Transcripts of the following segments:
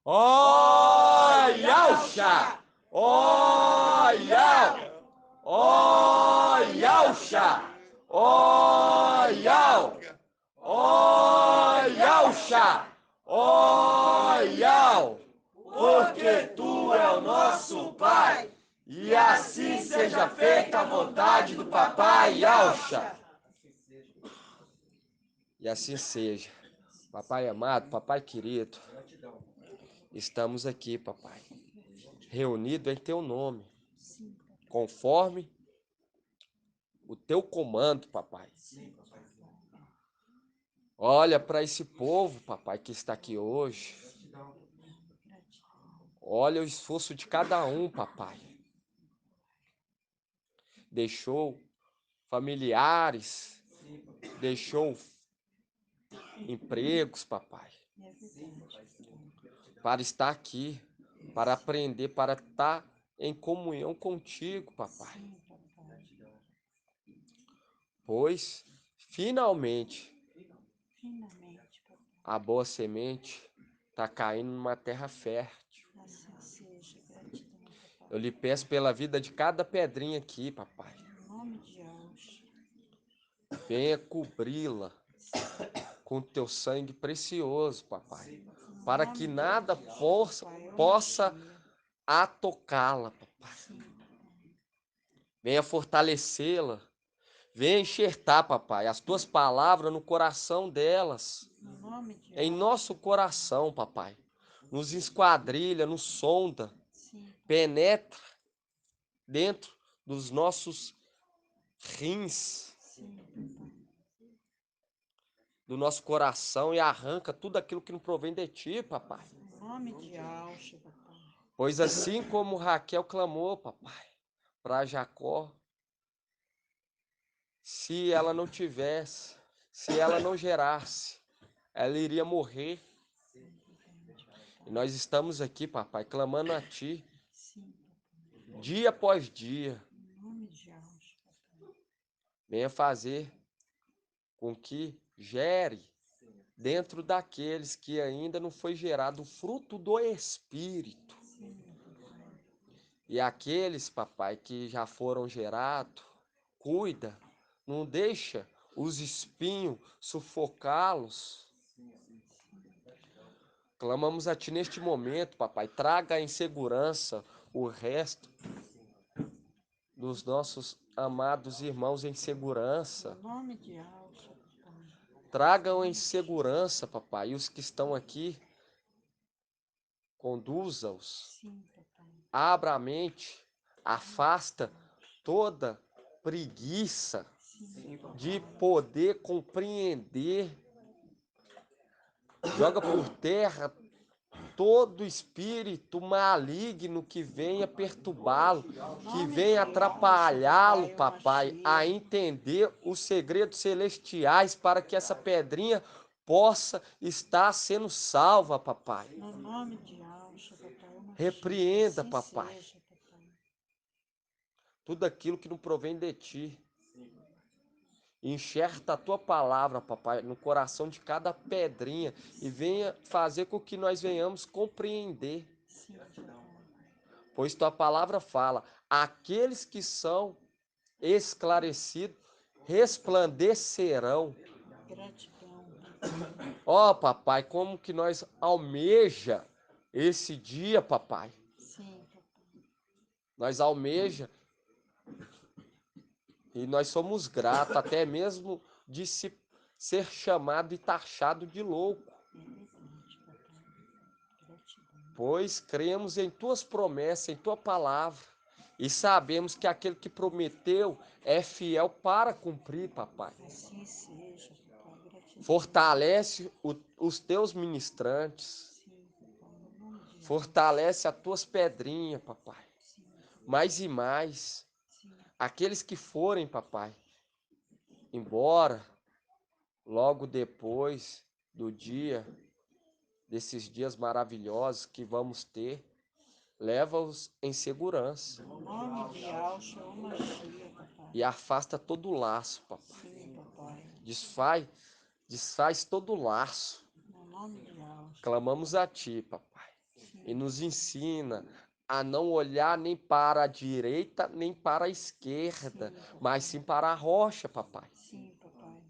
Ó, Yauxa! Ó, Yau! Ó, Yauxa! Ó, Yau! Ó, Yauxa! Ó, Yau! Porque tu é o nosso Pai, e assim seja feita a vontade do Papai Yauxa. E assim seja. Papai amado, papai querido, estamos aqui, papai, reunidos em teu nome, conforme o teu comando, papai. Olha para esse povo, papai, que está aqui hoje. Olha o esforço de cada um, papai. Deixou familiares, deixou empregos, papai, para estar aqui, para aprender, para estar em comunhão contigo, papai. Pois, finalmente, a boa semente está caindo numa terra fértil. Eu lhe peço pela vida de cada pedrinha aqui, papai. Venha cobri-la com teu sangue precioso, papai, para que nada possa atocá-la, papai. Venha fortalecê-la, venha enxertar, papai, as tuas palavras no coração delas, em nosso coração, papai. Nos esquadrilha, nos sonda, penetra dentro dos nossos rins, do nosso coração e arranca tudo aquilo que não provém de ti, papai. Pois assim como Raquel clamou, papai, para Jacó, se ela não tivesse, se ela não gerasse, ela iria morrer. E nós estamos aqui, papai, clamando a ti, dia após dia. Venha fazer com que gere dentro daqueles que ainda não foi gerado o fruto do Espírito. E aqueles, papai, que já foram gerados, cuida, não deixa os espinhos sufocá-los. Clamamos a ti neste momento, papai, traga em segurança o resto dos nossos amados irmãos em segurança. Tragam em segurança, papai, e os que estão aqui, conduza-os. Abra a mente, afasta toda preguiça de poder compreender. Joga por terra todo espírito maligno que venha perturbá-lo, que venha atrapalhá-lo, papai, a entender os segredos celestiais para que essa pedrinha possa estar sendo salva, papai. Repreenda, papai, tudo aquilo que não provém de ti. Enxerta a tua palavra, papai, no coração de cada pedrinha e venha fazer com que nós venhamos compreender. Pois tua palavra fala, aqueles que são esclarecidos resplandecerão. Ó, papai, como que nós almeja esse dia, papai? Nós almeja e nós somos gratos até mesmo de ser chamado e taxado de louco. Pois cremos em tuas promessas, em tua palavra, e sabemos que aquele que prometeu é fiel para cumprir, papai. Fortalece os teus ministrantes, fortalece as tuas pedrinhas, papai. Mais e mais, aqueles que forem, papai, embora logo depois do dia, desses dias maravilhosos que vamos ter, leva-os em segurança. E afasta todo o laço, papai. Desfaz todo o laço. Clamamos a ti, papai. e nos ensina a não olhar nem para a direita nem para a esquerda, mas sim para a rocha, papai. Sim, papai.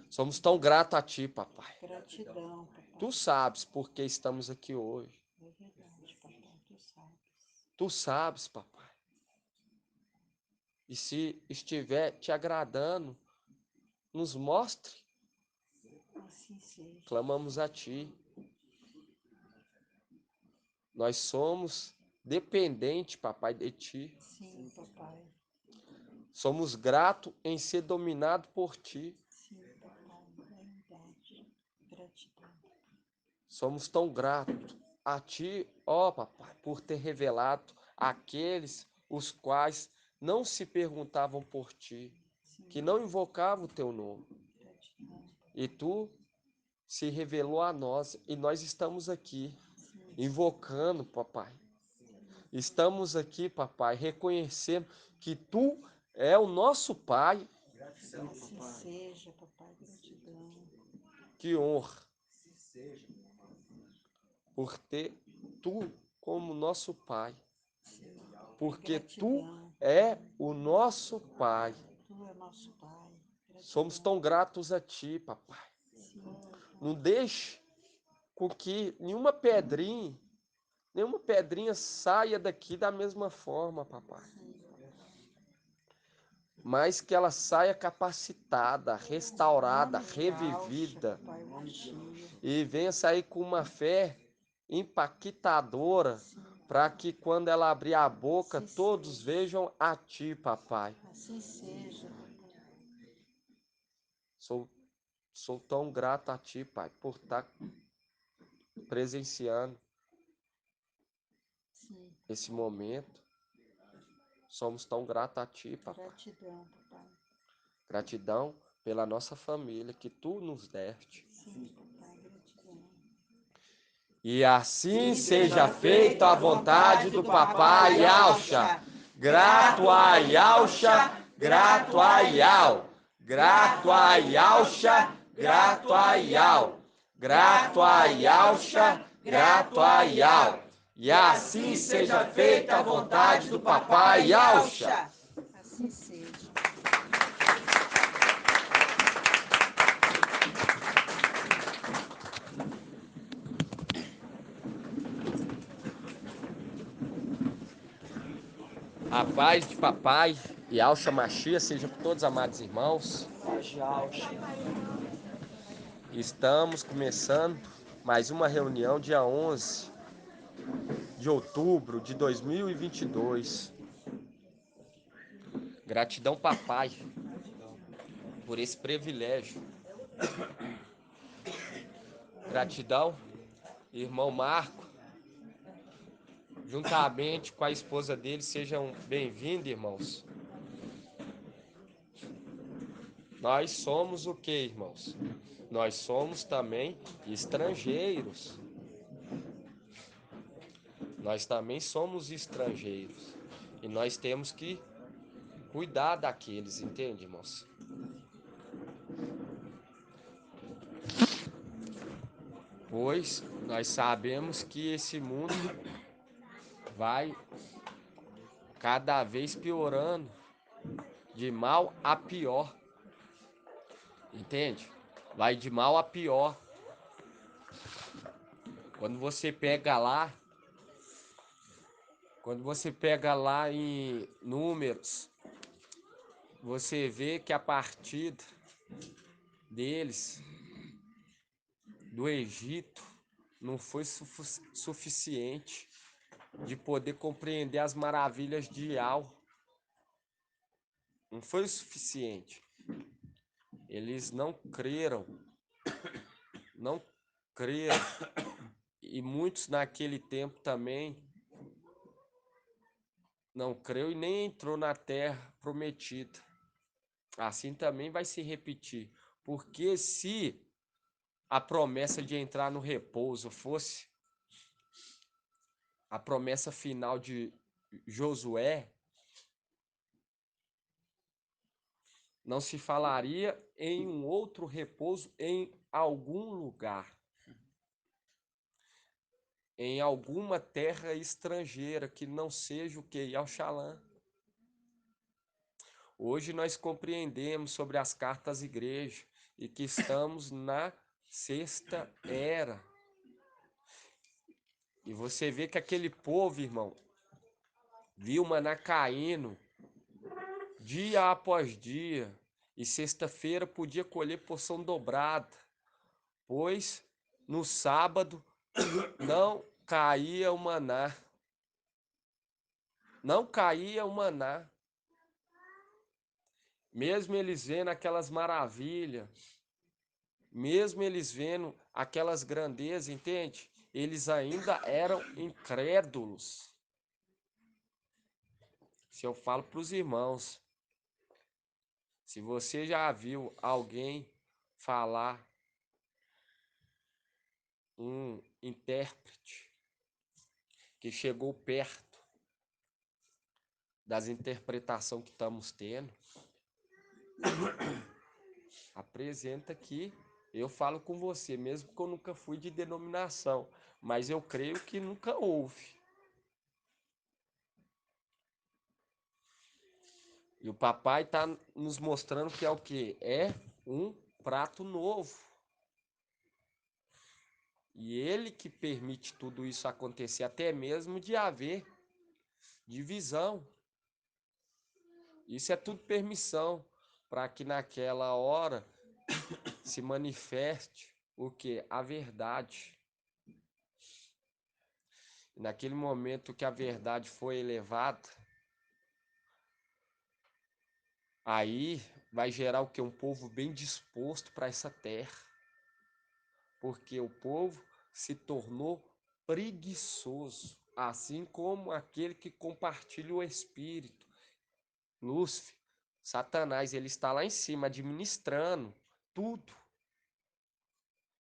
Somos tão gratos a ti, papai. Gratidão, papai. Tu sabes por que estamos aqui hoje. É verdade, papai, tu sabes. Tu sabes, papai. E se estiver te agradando, nos mostre. Assim seja. Clamamos a ti. Nós somos dependentes, papai, de ti. Sim, papai. Somos gratos em ser dominado por ti. Sim, papai. Verdade. Gratidão. Somos tão gratos a ti, ó papai, por ter revelado aqueles os quais não se perguntavam por ti, Sim, que não invocavam o teu nome. gratidão. E tu se revelou a nós e nós estamos aqui Sim, invocando, papai. Estamos aqui, papai, reconhecendo que tu é o nosso pai. assim seja, papai. Gratidão. Que honra por ter tu como nosso pai. Sim. Porque tu Gratidão. é o nosso pai. Tu é nosso pai. Somos Gratidão. tão gratos a ti, papai. Sim, papai. Não deixe com que nenhuma pedrinha saia daqui da mesma forma, papai. Sim, papai. Mas que ela saia capacitada, restaurada, Nome de Alcha, revivida papai, Wachia. e venha sair com uma fé impactadora Sim, para que quando ela abrir a boca assim todos seja. vejam a ti, papai. Assim seja, papai. Sou, sou tão grato a ti, pai, por estar presenciando Sim. esse momento. Somos tão gratos a ti, papai. Gratidão, papai. Gratidão pela nossa família que tu nos deste. Sim, papai, gratidão. E assim seja feita a vontade do papai Alcha. Grato a Alcha, grato a Iau. Grato a Alcha, grato a Iau. Grato a Alcha, grato a Iau. E assim seja feita a vontade do papai Alcha. Assim seja. A paz de papai e Alcha Machia seja com todos amados irmãos. Estamos começando mais uma reunião dia 11 de outubro de 2022. Gratidão, papai, por esse privilégio. Gratidão, irmão Marco, juntamente com a esposa dele, sejam bem-vindos, irmãos. Nós somos o que, irmãos? Nós somos também estrangeiros. Nós também somos estrangeiros. E nós temos que cuidar daqueles, entende, irmãos? Pois nós sabemos que esse mundo vai cada vez piorando, de mal a pior. Entende? Vai de mal a pior. Quando você pega lá, quando você pega lá em números, você vê que a partida deles do Egito não foi suficiente de poder compreender as maravilhas de Yahweh. Não foi o suficiente. Eles não creram, não creram. E muitos naquele tempo também não creu e nem entrou na terra prometida. Assim também vai se repetir. Porque se a promessa de entrar no repouso fosse a promessa final de Josué, não se falaria em um outro repouso em algum lugar. em alguma terra estrangeira que não seja o que? Yalxalã. Hoje nós compreendemos sobre as cartas às igrejas e que estamos na sexta era. E você vê que aquele povo, irmão, viu maná caindo dia após dia, e sexta-feira podia colher porção dobrada, pois no sábado não caía o maná. Não caía o maná. Mesmo eles vendo aquelas maravilhas, mesmo eles vendo aquelas grandezas, entende? Eles ainda eram incrédulos. Se eu falo para os irmãos, se você já viu alguém falar, um intérprete que chegou perto das interpretações que estamos tendo, apresenta que eu falo com você, mesmo que eu nunca fui de denominação, mas eu creio que nunca houve. E o papai está nos mostrando que é o quê? É um prato novo. E ele que permite tudo isso acontecer, até mesmo de haver divisão. Isso é tudo permissão para que naquela hora se manifeste o que? A verdade. E naquele momento que a verdade foi elevada, aí vai gerar o que? Um povo bem disposto para essa terra. Porque o povo se tornou preguiçoso, assim como aquele que compartilha o Espírito. Lúcifer, Satanás, ele está lá em cima administrando tudo.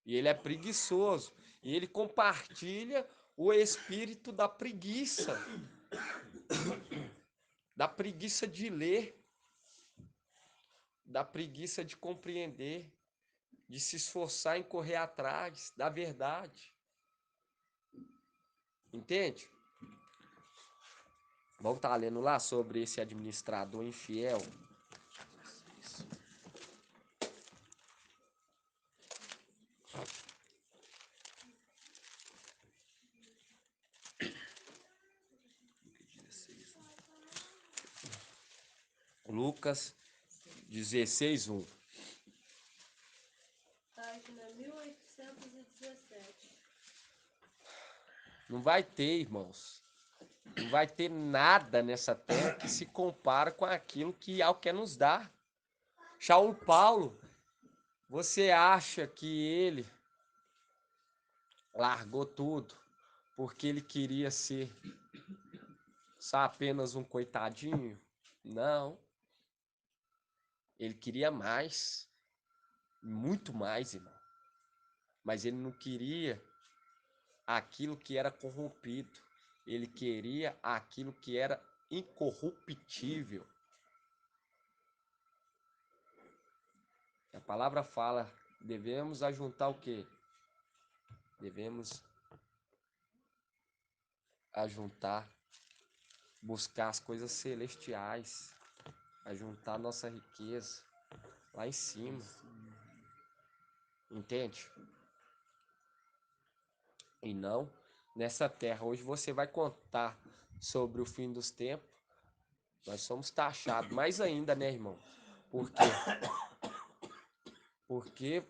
E ele é preguiçoso. E ele compartilha o espírito da preguiça. Da preguiça de ler. Da preguiça de compreender. De se esforçar em correr atrás da verdade. Entende? Vamos estar lendo lá sobre esse administrador infiel. Lucas 16:1. Página 1817. Não vai ter, irmãos. Não vai ter nada nessa terra que se compara com aquilo que Yahweh quer nos dar. Shaul Paulo, você acha que ele largou tudo porque ele queria ser só apenas um coitadinho? Não. Ele queria mais. Muito mais, irmão. Mas ele não queria aquilo que era corrompido. Ele queria aquilo que era incorruptível. A palavra fala, devemos ajuntar o quê? Devemos ajuntar, buscar as coisas celestiais, ajuntar nossa riqueza lá em cima. Entende? E não nessa terra. Hoje você vai contar sobre o fim dos tempos. Nós somos taxados mais ainda, né, irmão? Por quê? Porque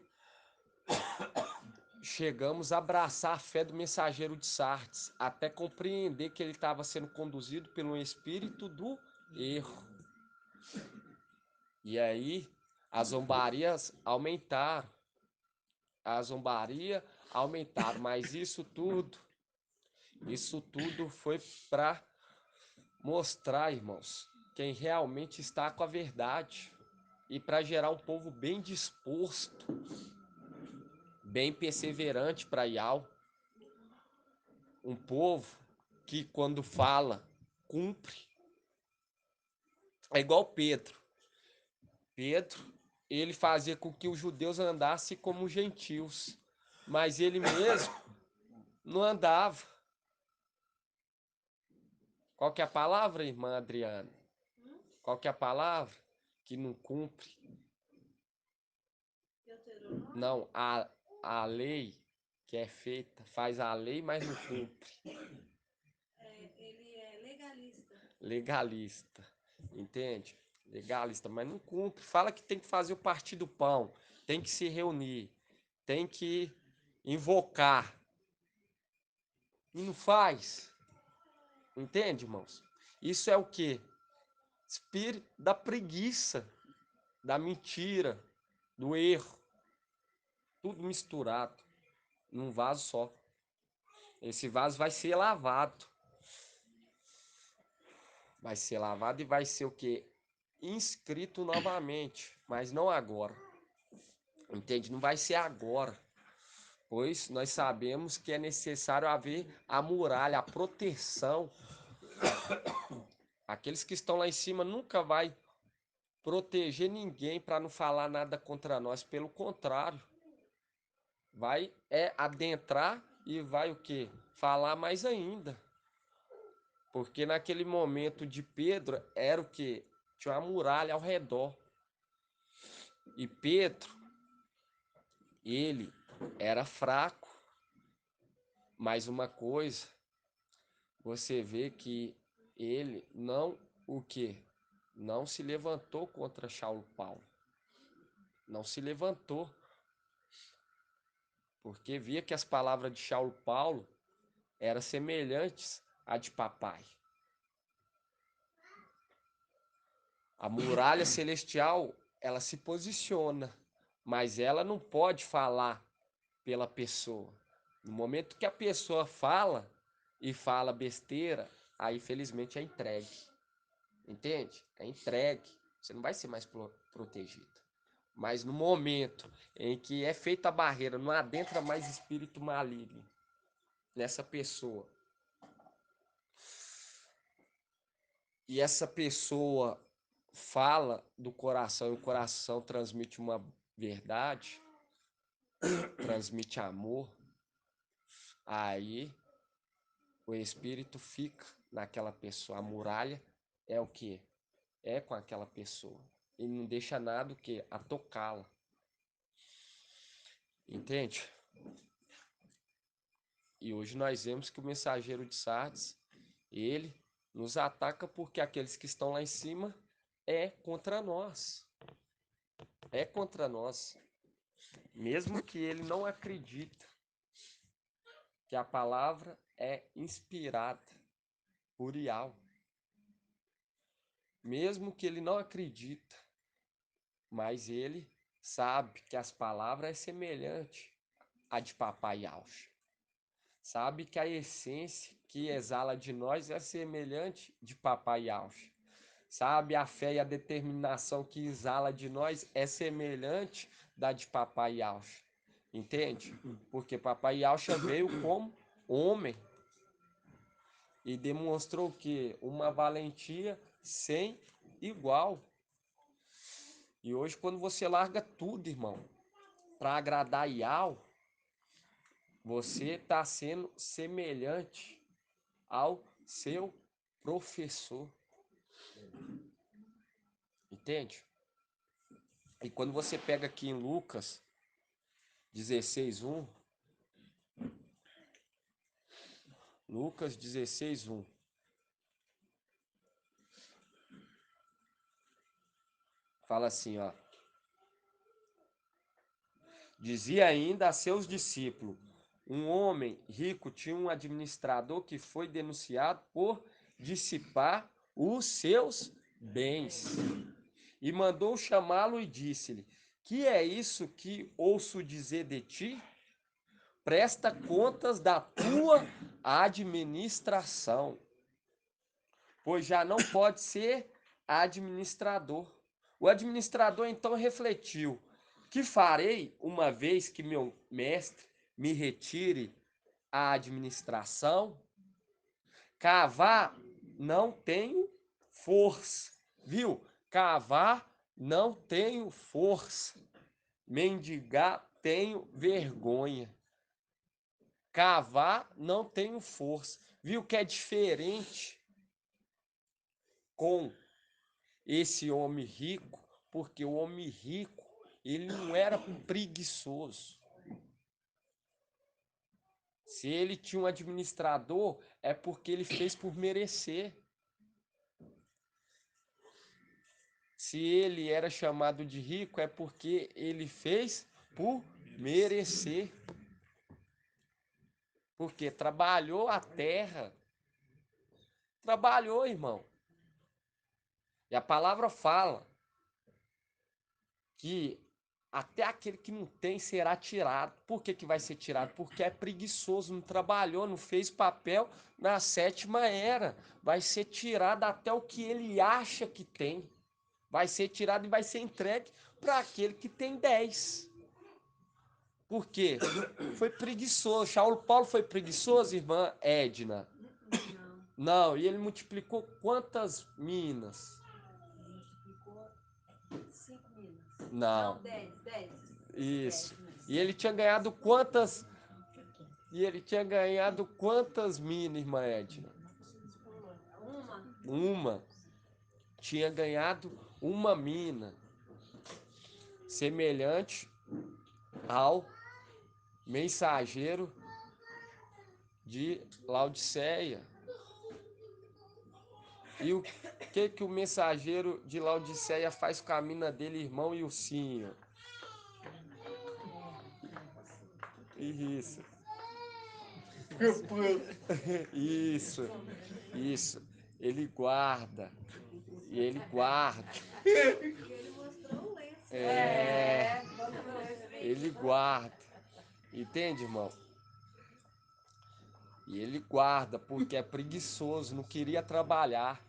chegamos a abraçar a fé do mensageiro de Sardes, até compreender que ele estava sendo conduzido pelo espírito do erro. E aí as zombarias aumentaram. A zombaria aumentaram, mas isso tudo foi para mostrar, irmãos, quem realmente está com a verdade e para gerar um povo bem disposto, bem perseverante para Yahweh. Um povo que quando fala, cumpre. É igual Pedro. Pedro, ele fazia com que os judeus andassem como gentios, mas ele mesmo não andava. Qual que é a palavra, irmã Adriana? Qual que é a palavra que não cumpre? Não, a lei que é feita, faz a lei, mas não cumpre. Ele é legalista. Legalista, entende? Legalista, mas não cumpre. Fala que tem que fazer o partir do pão, tem que se reunir, tem que invocar. E não faz. Entende, irmãos? Isso é o quê? Espírito da preguiça, da mentira, do erro. Tudo misturado num vaso só. Esse vaso vai ser lavado. Vai ser lavado e vai ser o quê? Inscrito novamente, mas não agora. Entende? Não vai ser agora. Pois nós sabemos que é necessário haver a muralha, a proteção. Aqueles que estão lá em cima nunca vai proteger ninguém para não falar nada contra nós. Pelo contrário, vai adentrar e vai o quê? Falar mais ainda. Porque naquele momento de Pedro era o quê? Tinha uma muralha ao redor. E Pedro, ele era fraco. Mas uma coisa, você vê que ele não o quê? Não se levantou contra Saulo Paulo. Não se levantou. Porque via que as palavras de Saulo Paulo eram semelhantes à de papai. A muralha celestial, ela se posiciona, mas ela não pode falar pela pessoa. No momento que a pessoa fala e fala besteira, aí felizmente é entregue. Entende? É entregue. Você não vai ser mais protegido. Mas no momento em que é feita a barreira, não adentra mais espírito maligno nessa pessoa. E essa pessoa fala do coração e o coração transmite uma verdade, transmite amor, aí o espírito fica naquela pessoa. A muralha é o que? É com aquela pessoa. E não deixa nada o que? A tocá-la. Entende? E hoje nós vemos que o mensageiro de Sardes, ele nos ataca porque aqueles que estão lá em cima é contra nós. É contra nós. Mesmo que ele não acredita que a palavra é inspirada por Yahweh. Mesmo que ele não acredita, mas ele sabe que as palavras é semelhante à de Papai Yahweh. Sabe que a essência que exala de nós é semelhante de Papai Yahweh. Sabe, a fé e a determinação que exala de nós é semelhante da de Papai Yahweh. Entende? Porque Papai Yahweh veio como homem e demonstrou que uma valentia sem igual. E hoje, quando você larga tudo, irmão, para agradar Yahweh, você está sendo semelhante ao seu professor. Entende? E quando você pega aqui em Lucas 16:1, Lucas 16:1, fala assim, ó. Dizia ainda a seus discípulos: um homem rico tinha um administrador que foi denunciado por dissipar os seus bens. E mandou chamá-lo e disse-lhe: que é isso que ouço dizer de ti? Presta contas da tua administração, pois já não pode ser administrador. O administrador então refletiu: que farei uma vez que meu mestre me retire a administração? Cavar não tenho força, viu? Cavar não tenho força. Mendigar tenho vergonha. Cavar não tenho força. Viu que é diferente com esse homem rico, porque o homem rico, ele não era preguiçoso. Se ele tinha um administrador, é porque ele fez por merecer. Se ele era chamado de rico, é porque ele fez por merecer. Porque trabalhou a terra. Trabalhou, irmão. E a palavra fala que até aquele que não tem será tirado. Por que vai ser tirado? Porque é preguiçoso, não trabalhou, não fez papel na sétima era. Vai ser tirado até o que ele acha que tem. Vai ser tirado e vai ser entregue para aquele que tem 10. Por quê? Foi preguiçoso. Paulo foi preguiçoso, irmã Edna? Não, e ele multiplicou quantas minas? Multiplicou 5 minas. Não. Não, 10. Isso. E ele tinha ganhado quantas? E ele tinha ganhado quantas minas, irmã Edna? Uma. Tinha ganhado uma mina. Semelhante ao mensageiro de Laodiceia. E o que o mensageiro de Laodiceia faz com a mina dele, irmão e ursinho? Isso. Isso. Ele guarda. E ele guarda. Ele mostrou o lenço. Ele guarda. Entende, irmão? E ele guarda porque é preguiçoso, não queria trabalhar.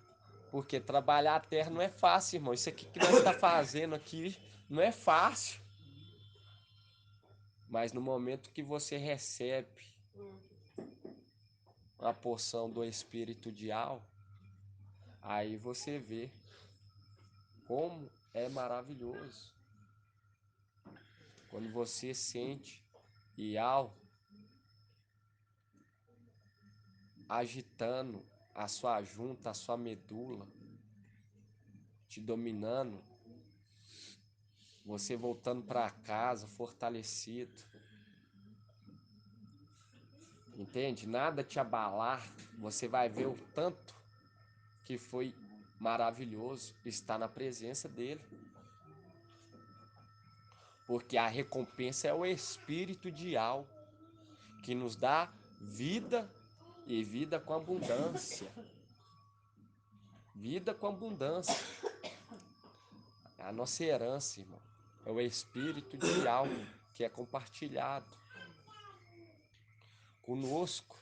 Porque trabalhar a terra não é fácil, irmão. Isso aqui que nós está fazendo aqui não é fácil. Mas no momento que você recebe uma porção do Espírito de Al, aí você vê como é maravilhoso. Quando você sente Ial agitando a sua junta, a sua medula, te dominando, você voltando para casa fortalecido. Entende? Nada te abalar, você vai ver o tanto que foi maravilhoso estar na presença dele. Porque a recompensa é o Espírito de Al, que nos dá vida e vida com abundância. Vida com abundância. É a nossa herança, irmão. É o Espírito de Al que é compartilhado conosco.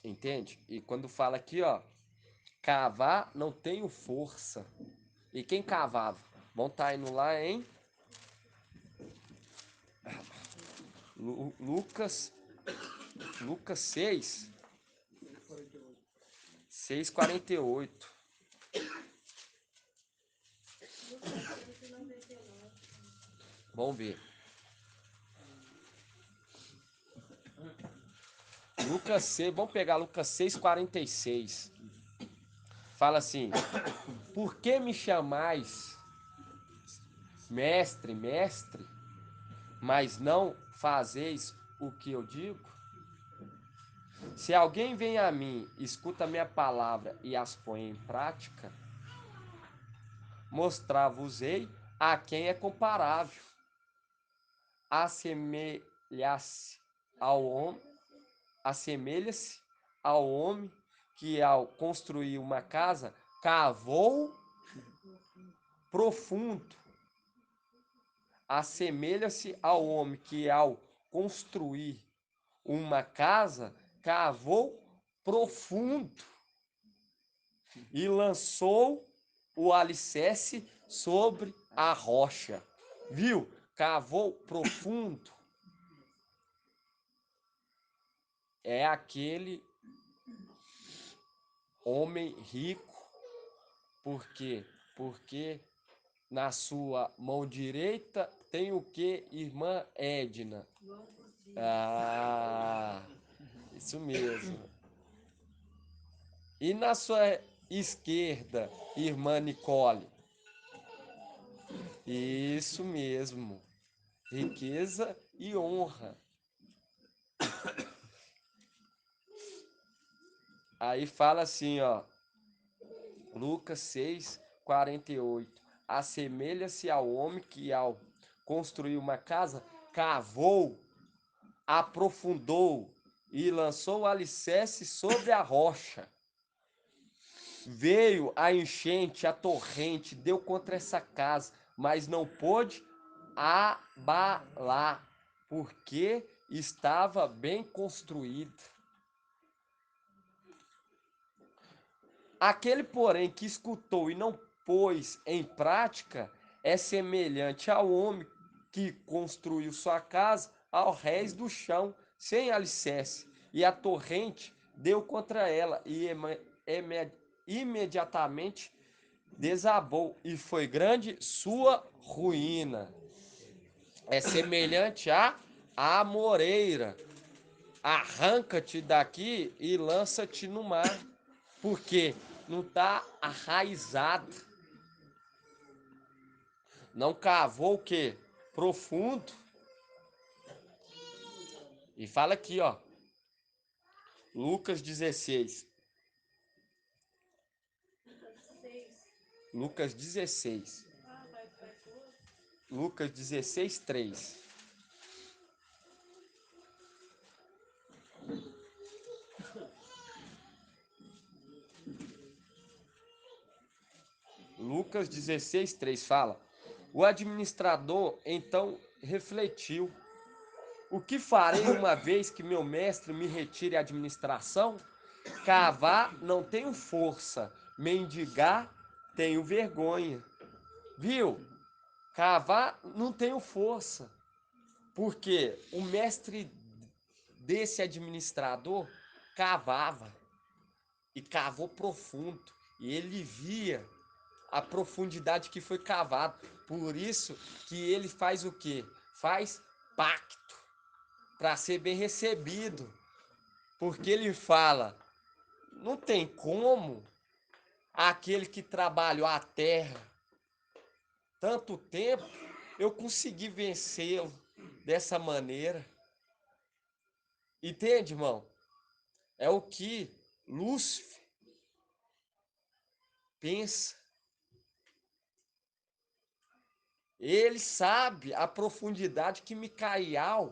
Entende? E quando fala aqui, ó, cavar não tenho força. E quem cavava? Vão estar indo lá em Lucas 6, 6:48. Vamos ver. Lucas 6, vamos pegar Lucas 6:46. Fala assim: por que me chamais mestre, mestre, mas não fazeis o que eu digo? Se alguém vem a mim, escuta a minha palavra e as põe em prática, mostrar-vos-ei a quem é comparável. Assemelha-se ao homem, assemelha-se ao homem que ao construir uma casa cavou profundo. Assemelha-se ao homem que ao construir uma casa cavou profundo e lançou o alicerce sobre a rocha. Viu? Cavou profundo. É aquele homem rico. Por quê? Porque na sua mão direita tem o que, irmã Edna? Ah, isso mesmo. E na sua esquerda, irmã Nicole? Isso mesmo. Riqueza e honra. Aí fala assim, ó. Lucas 6:48. Assemelha-se ao homem que, ao construir uma casa, cavou, aprofundou e lançou o alicerce sobre a rocha. Veio a enchente, a torrente, deu contra essa casa, mas não pôde abalar, porque estava bem construída. Aquele, porém, que escutou e não pôs em prática é semelhante ao homem que construiu sua casa ao rés do chão, sem alicerce, e a torrente deu contra ela, e imediatamente desabou, e foi grande sua ruína. É semelhante à amoreira. Arranca-te daqui e lança-te no mar, porque não está arraizado. Não cavou o quê? Profundo. E fala aqui, ó. Lucas 16. Lucas 16. Lucas 16, 3. Lucas 16, 3 fala: O administrador então refletiu: O que farei uma vez que meu mestre me retire a administração? Cavar não tenho força, mendigar tenho vergonha. Viu? Cavar não tenho força, porque o mestre desse administrador cavava e cavou profundo, e ele via a profundidade que foi cavado. Por isso que ele faz o quê? Faz pacto para ser bem recebido, porque ele fala: não tem como aquele que trabalhou a terra tanto tempo eu conseguir vencê-lo dessa maneira. Entende, irmão? É o que Lúcifer pensa. Ele sabe a profundidade que Micael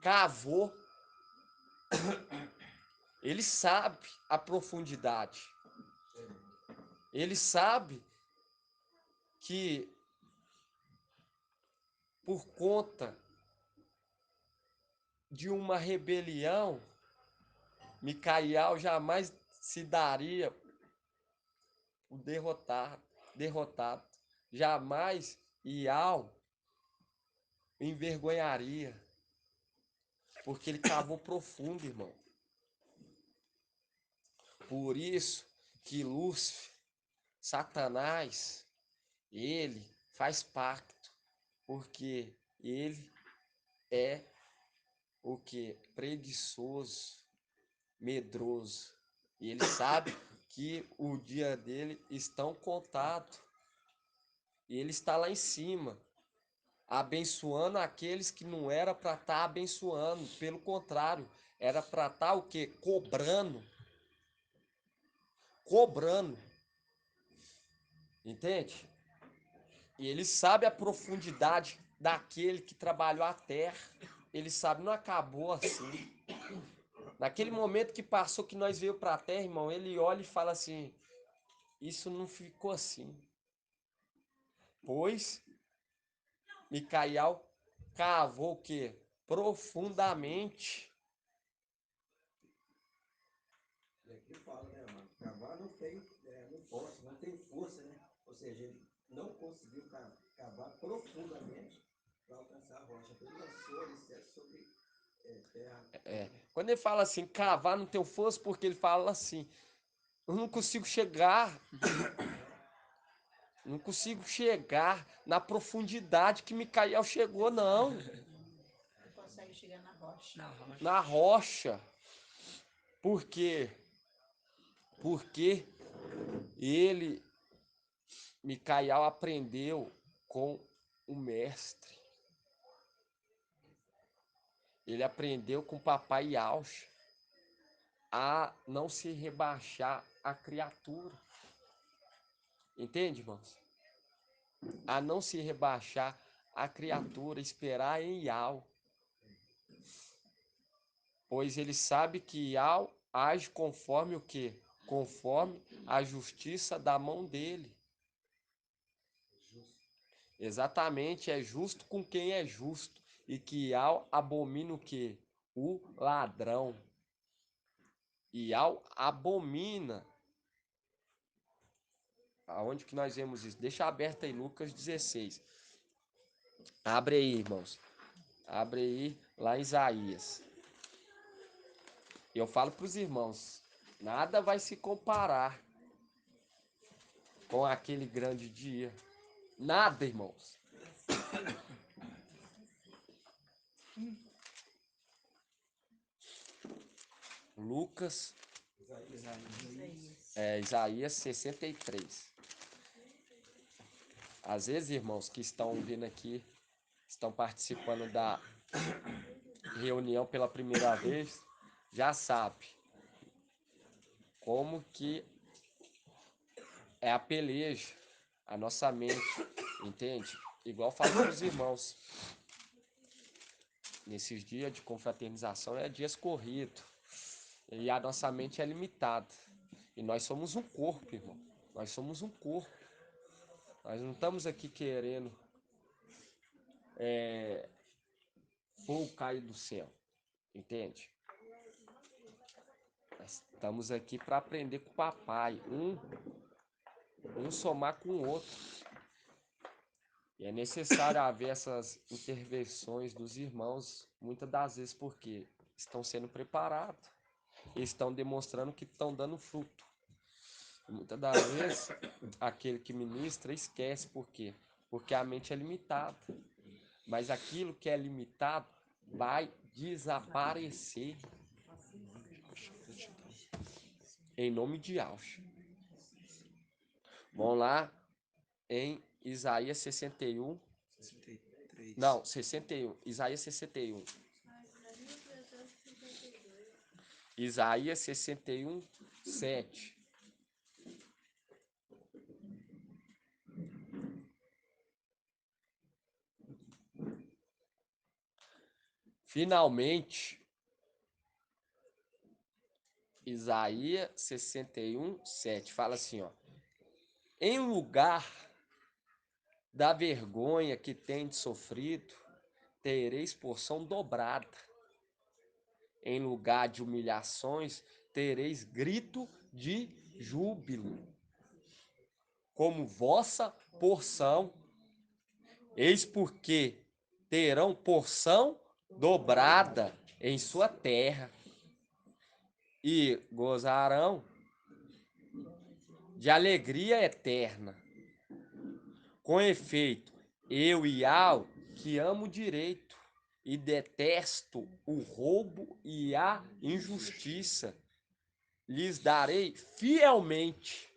cavou. Ele sabe a profundidade. Ele sabe que por conta de uma rebelião, Micael jamais se daria o derrotado. Jamais Ial envergonharia, porque ele cavou profundo, irmão. Por isso que Lúcifer, Satanás, ele faz pacto, porque ele é o que? Preguiçoso, medroso. E ele sabe que o dia dele estão contado. E ele está lá em cima, abençoando aqueles que não era para estar abençoando, pelo contrário, era para estar o quê? Cobrando. Cobrando. Entende? E ele sabe a profundidade daquele que trabalhou a terra. Ele sabe, não acabou assim. Naquele momento que passou que nós veio para a terra, irmão, ele olha e fala assim: isso não ficou assim. Pois Micael cavou o quê? Profundamente. E aqui fala, né, mano? Cavar não tem, não posso, não tem força, né? Ou seja, ele não conseguiu cavar profundamente para alcançar a rocha. Então ele lançou alicerce sobre terra. Quando ele fala assim, cavar não tem força, porque ele fala assim: eu não consigo chegar, não consigo chegar na profundidade que Micael chegou, não. Não consegue chegar na rocha. Na rocha. Por quê? Porque ele, Micael, aprendeu com o mestre. Ele aprendeu com o papai Yauch a não se rebaixar a criatura. Entende, irmãos? A não se rebaixar a criatura, esperar em Yau. Pois ele sabe que Yau age conforme o quê? Conforme a justiça da mão dele. Exatamente, é justo com quem é justo. E que Yau abomina o quê? O ladrão. E Yau abomina. Aonde que nós vemos isso? Deixa aberto aí Lucas 16. Abre aí, irmãos. Abre aí lá em Isaías. E eu falo para os irmãos, nada vai se comparar com aquele grande dia. Nada, irmãos. Lucas, Isaías 63. Às vezes, irmãos, que estão vindo aqui, estão participando da reunião pela primeira vez, já sabe como que é a peleja, a nossa mente, entende? Igual falo para os irmãos, nesses dias de confraternização é dias corridos, e a nossa mente é limitada. E nós somos um corpo, irmão. Nós somos um corpo. Nós não estamos aqui querendo fogo cair do céu, entende? Nós estamos aqui para aprender com o papai, um somar com o outro. E é necessário haver essas intervenções dos irmãos, muitas das vezes porque estão sendo preparados, e estão demonstrando que estão dando fruto. E muitas das vezes aquele que ministra esquece por quê? Porque a mente é limitada. Mas aquilo que é limitado vai desaparecer em nome de Yauch. Vamos lá em Isaías 61. 63. Não, 61. Isaías 61. Isaías 61, 7. Finalmente, Isaías 61, 7. Fala assim, ó. Em lugar da vergonha que tendes sofrido, tereis porção dobrada. Em lugar de humilhações, tereis grito de júbilo, como vossa porção. Eis porque terão porção dobrada em sua terra, e gozarão de alegria eterna. Com efeito, eu, Iau, que amo o direito e detesto o roubo e a injustiça, lhes darei fielmente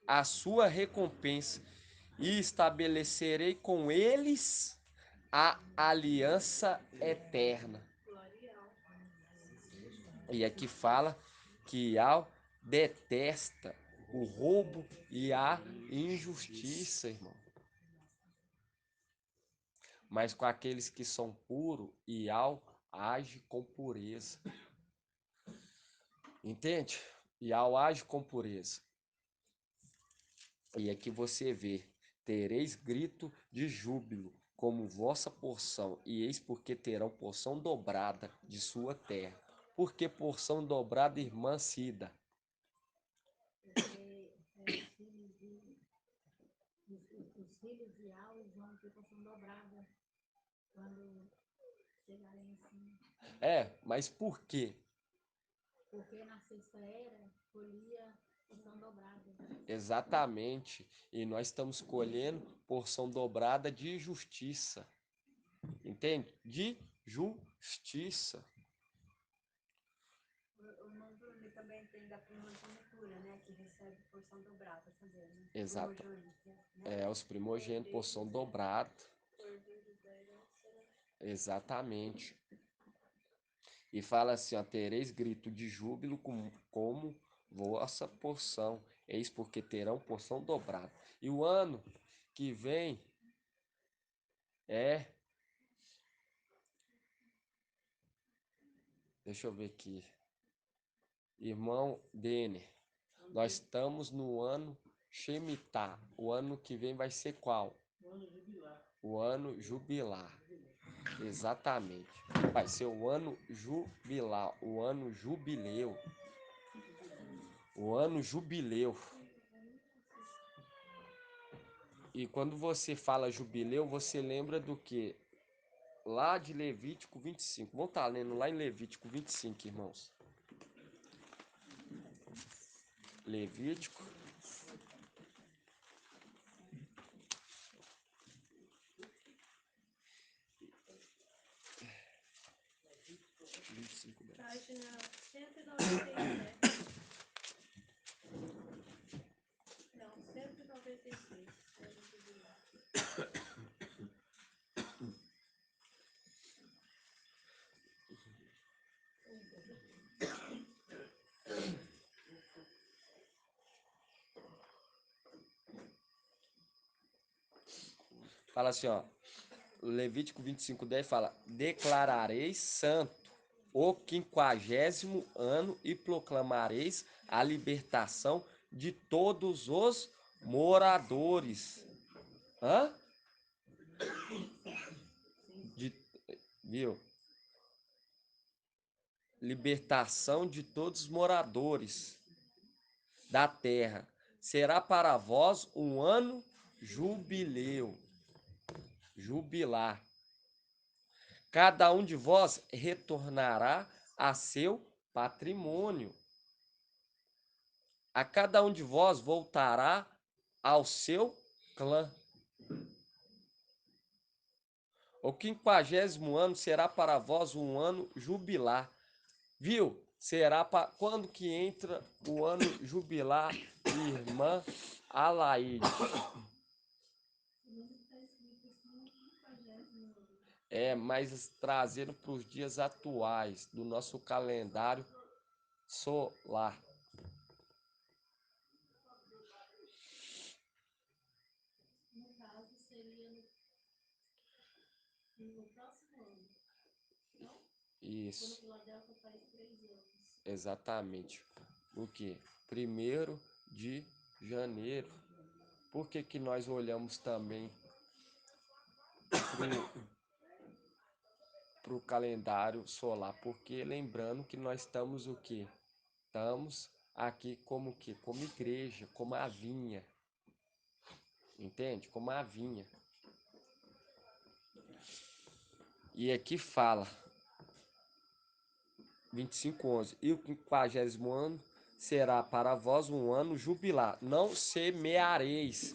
a sua recompensa e estabelecerei com eles a aliança eterna. E aqui fala que Iau detesta o roubo e a injustiça, irmão. Mas com aqueles que são puros, Iau age com pureza. Entende? Iau age com pureza. E aqui você vê, tereis grito de júbilo como vossa porção, e eis porque terão porção dobrada de sua terra. Por que porção dobrada, irmã Cida? Os filhos de Alves vão ter porção dobrada quando chegarem assim. Mas por quê? Porque na sexta era colhia porção dobrada. Exatamente. E nós estamos colhendo porção dobrada de justiça. Entende? De justiça. também tem da primogenitura, né? Que recebe porção dobrada também, né? Exato. Primogênito, né? É, os primogênitos, porção dobrada. Herdeiros da herança, né? Exatamente. E fala assim, ó, tereis grito de júbilo como vossa porção. Eis porque terão porção dobrada. E o ano que vem é. Deixa eu ver aqui. Irmão Denner, nós estamos no ano Shemitah. O ano que vem vai ser qual? O ano jubilar. Exatamente. Vai ser o ano jubilar, o ano jubileu. O ano jubileu. E quando você fala jubileu, você lembra do quê? Lá de Levítico 25. Vamos estar lendo lá em Levítico 25, irmãos. Levítico 25. Página 197. Não, 196. Ano jubilar. Fala assim, ó. Levítico 25:10 fala: declarareis santo o 50º ano e proclamareis a libertação de todos os moradores. Hã? De, viu? Libertação de todos os moradores da terra. Será para vós um ano jubileu. Jubilar. Cada um de vós retornará a seu patrimônio. A cada um de vós voltará ao seu clã. O 50º ano será para vós um ano jubilar. Viu? Será para quando que entra o ano jubilar, irmã Alaide? É, mas trazendo para os dias atuais do nosso calendário solar. No caso, seria no próximo ano. Não? Isso. Quando Filadélfia faz 3 anos. Exatamente. O que? 1º de janeiro. Por que que nós olhamos também para o calendário solar? Porque lembrando que nós estamos o quê? Estamos aqui como o quê? Como igreja, como a vinha. Entende? Como a vinha. E aqui fala 25:11. E o 50º ano será para vós um ano jubilar. Não semeareis.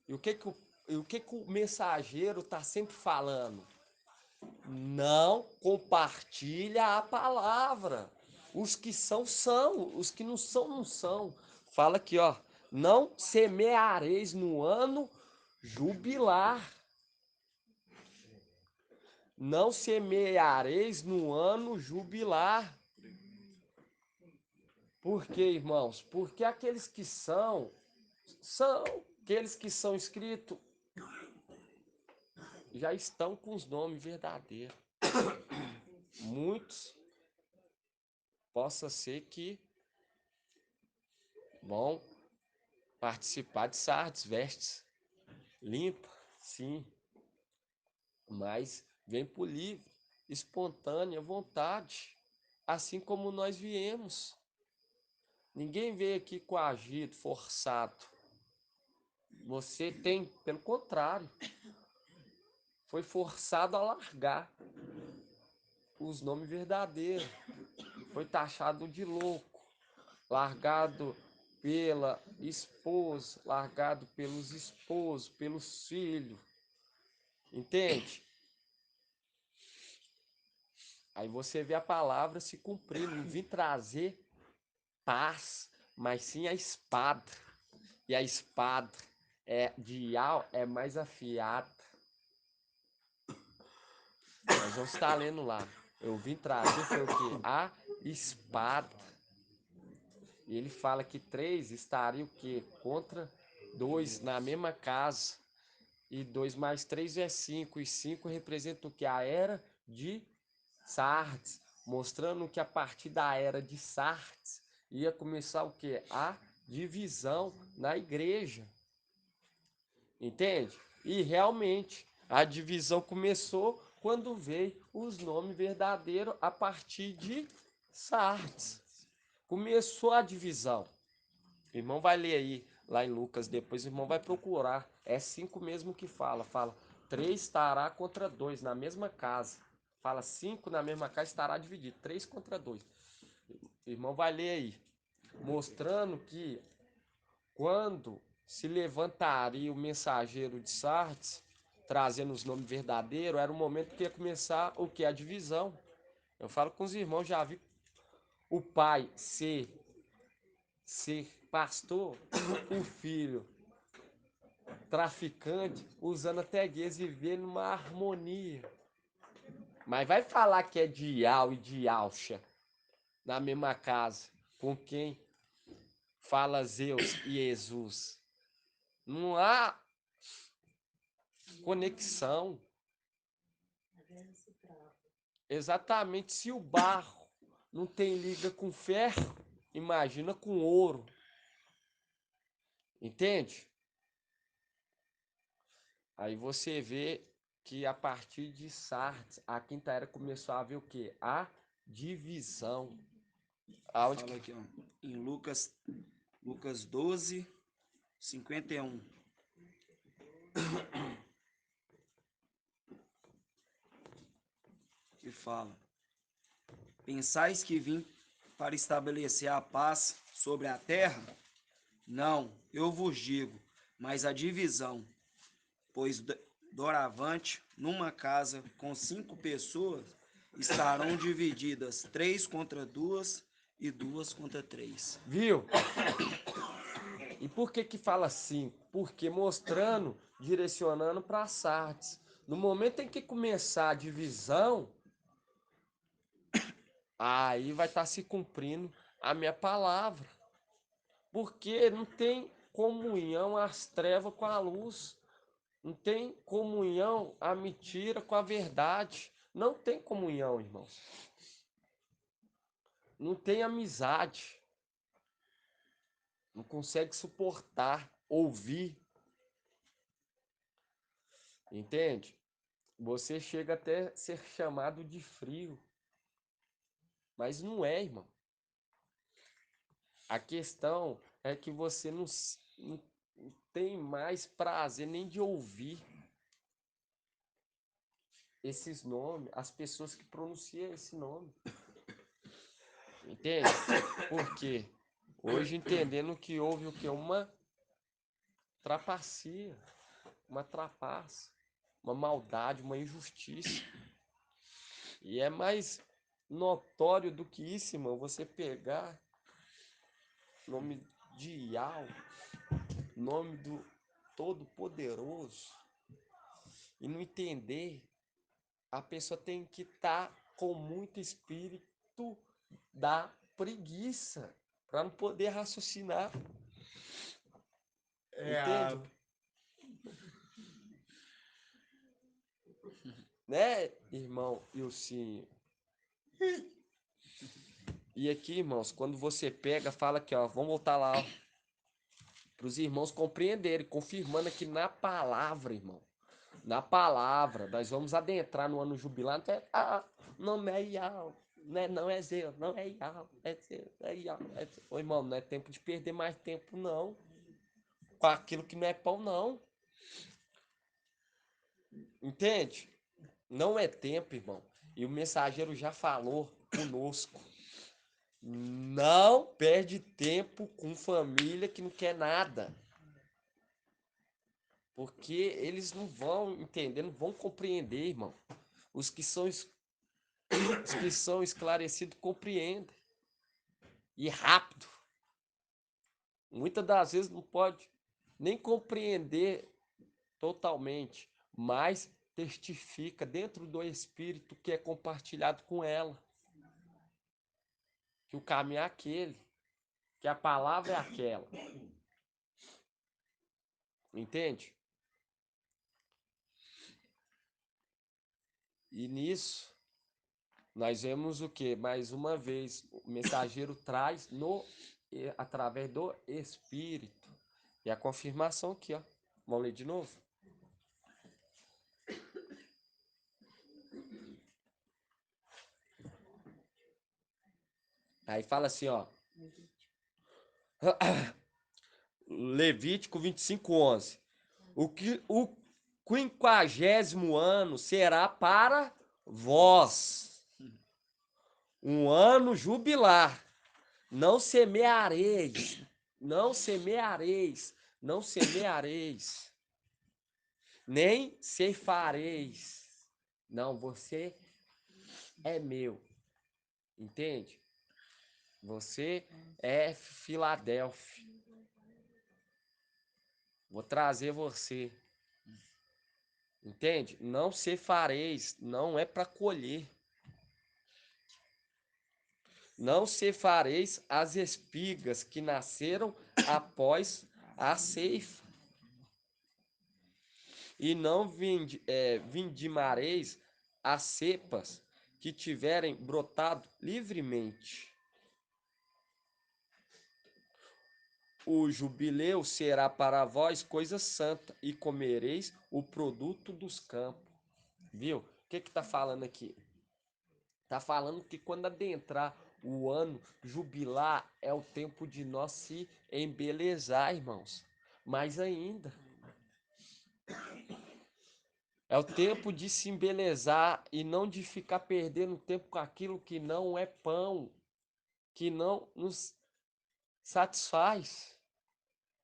E o que que o mensageiro está sempre falando? Não compartilha a palavra. Os que são, os que não são, não são. Fala aqui, ó. Não semeareis no ano jubilar. Não semeareis no ano jubilar. Por quê, irmãos? Porque aqueles que são aqueles que são inscritos, já estão com os nomes verdadeiros. Muitos possa ser que vão participar de sardes, vestes limpa, sim, mas vem por livre, espontânea vontade, assim como nós viemos. Ninguém veio aqui coagido, forçado. Você tem, pelo contrário, foi forçado a largar os nomes verdadeiros. Foi taxado de louco, largado pela esposa, largado pelos esposos, pelos filhos. Entende? Aí você vê a palavra se cumprindo, vim trazer paz, mas sim a espada. E a espada de Ial é mais afiada. Nós vamos estar lendo lá. Eu vim trazer foi o quê? A espada. E ele fala que 3 estaria o quê? Contra 2 na mesma casa. E 2 mais 3 é 5. E 5 representa o que? A era de Sardes. Mostrando que a partir da era de Sardes ia começar o quê? A divisão na igreja. Entende? E realmente a divisão começou quando veio os nomes verdadeiros a partir de Sardes. Começou a divisão. O irmão vai ler aí, lá em Lucas, depois o irmão vai procurar. É 5 mesmo que fala. Fala, 3 estará contra 2 na mesma casa. Fala, 5 na mesma casa estará dividido. 3 contra 2. O irmão vai ler aí. Mostrando que quando se levantaria o mensageiro de Sardes, trazendo os nomes verdadeiros, era o momento que ia começar o que? A divisão. Eu falo com os irmãos, já vi o pai ser pastor, o filho traficante, usando até guias e vivendo numa harmonia. Mas vai falar que é de Ial e de Alcha na mesma casa, com quem fala Zeus e Jesus. Não há conexão. Exatamente, se o barro não tem liga com ferro, imagina com ouro. Entende? Aí você vê que a partir de Sardes, a quinta era começou a haver o quê? A divisão. Fala aqui, ó, em Lucas 12, 51. Que fala: Pensais que vim para estabelecer a paz sobre a terra? Não, eu vos digo, mas a divisão, pois doravante, numa casa com 5 pessoas, estarão divididas 3 contra 2 e 2 contra 3. Viu? E por que que fala assim? Porque mostrando, direcionando para Sardes. No momento em que começar a divisão, aí vai estar se cumprindo a minha palavra. Porque não tem comunhão as trevas com a luz. Não tem comunhão a mentira com a verdade. Não tem comunhão, irmãos. Não tem amizade. Não consegue suportar, ouvir. Entende? Você chega até a ser chamado de frio. Mas não é, irmão. A questão é que você não tem mais prazer nem de ouvir esses nomes, as pessoas que pronunciam esse nome. Entende? Por quê? Hoje entendendo que houve o que? Uma trapacia, uma trapaça, uma maldade, uma injustiça. E é mais notório do que isso, irmão, você pegar nome de Ial, nome do Todo-Poderoso, e não entender, a pessoa tem que estar com muito espírito da preguiça para não poder raciocinar. Entende? Né, irmão Ilcinho? E aqui, irmãos, quando você pega, fala aqui, ó, vamos voltar lá, ó, para os irmãos compreenderem, confirmando aqui na palavra, irmão. Na palavra, nós vamos adentrar no ano jubilar, não é Ial, né? Não é Zeus, não é Ial, é Zeus, é Ial. Ô, irmão, não é tempo de perder mais tempo, não. Com aquilo que não é pão, não. Entende? Não é tempo, irmão. E o mensageiro já falou conosco. Não perde tempo com família que não quer nada. Porque eles não vão entender, não vão compreender, irmão. Os que são esclarecidos compreendem. E rápido. Muitas das vezes não pode nem compreender totalmente, mas testifica dentro do Espírito que é compartilhado com ela, que o caminho é aquele, que a palavra é aquela. Entende? E nisso, nós vemos o que? Mais uma vez, o mensageiro traz através do Espírito. E a confirmação aqui, ó. Vamos ler de novo? Aí fala assim, ó. Levítico 25:11. O 50º ano será para vós um ano jubilar. Não semeareis, não semeareis, não semeareis, nem ceifareis. Não, você é meu, entende? Você é Filadélfia. Vou trazer você, entende? Não ceifareis, não é para colher. Não ceifareis as espigas que nasceram após a ceifa, e não vindimareis as cepas que tiverem brotado livremente. O jubileu será para vós coisa santa, e comereis o produto dos campos. Viu? O que está falando aqui? Está falando que quando adentrar o ano jubilar, é o tempo de nós se embelezar, irmãos. Mais ainda. É o tempo de se embelezar e não de ficar perdendo tempo com aquilo que não é pão, que não nos satisfaz.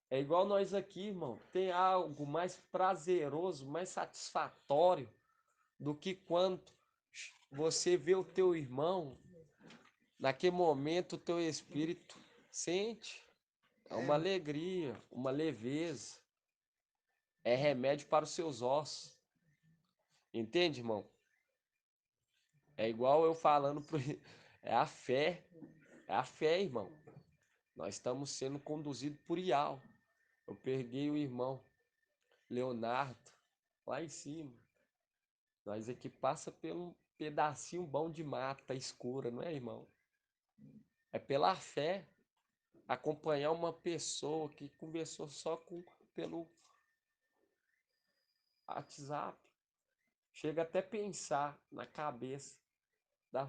É igual nós aqui, irmão. Tem algo mais prazeroso, mais satisfatório do que quando você vê o teu irmão, naquele momento o teu espírito sente. É uma alegria, uma leveza. É remédio para os seus ossos. Entende, irmão? É igual eu falando pro. É a fé. É a fé, irmão. Nós estamos sendo conduzidos por Ial. Eu peguei o irmão Leonardo lá em cima. Nós aqui passa por um pedacinho bom de mata escura, não é, irmão? É pela fé acompanhar uma pessoa que conversou só pelo WhatsApp. Chega até pensar na cabeça da,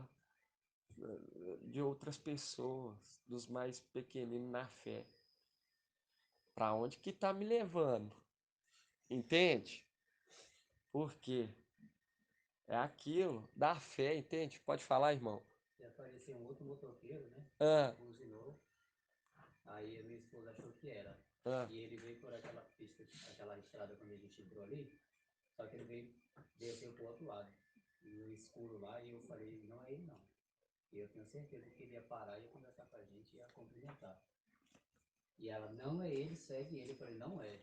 de outras pessoas, dos mais pequeninos na fé. Para onde que tá me levando? Entende? Por quê? É aquilo da fé, entende? Pode falar, irmão. E apareceu um outro motoqueiro, né? Ah, Buzinou. Aí a minha esposa achou que era. ah. E ele veio por aquela pista, aquela estrada quando a gente entrou ali. Só que ele veio, desceu pro outro lado. No escuro lá, e eu falei, não é ele não. E eu tenho certeza que ele ia parar, ia conversar com a gente, ia cumprimentar. E ela, não é ele, segue ele. Eu falei, não é.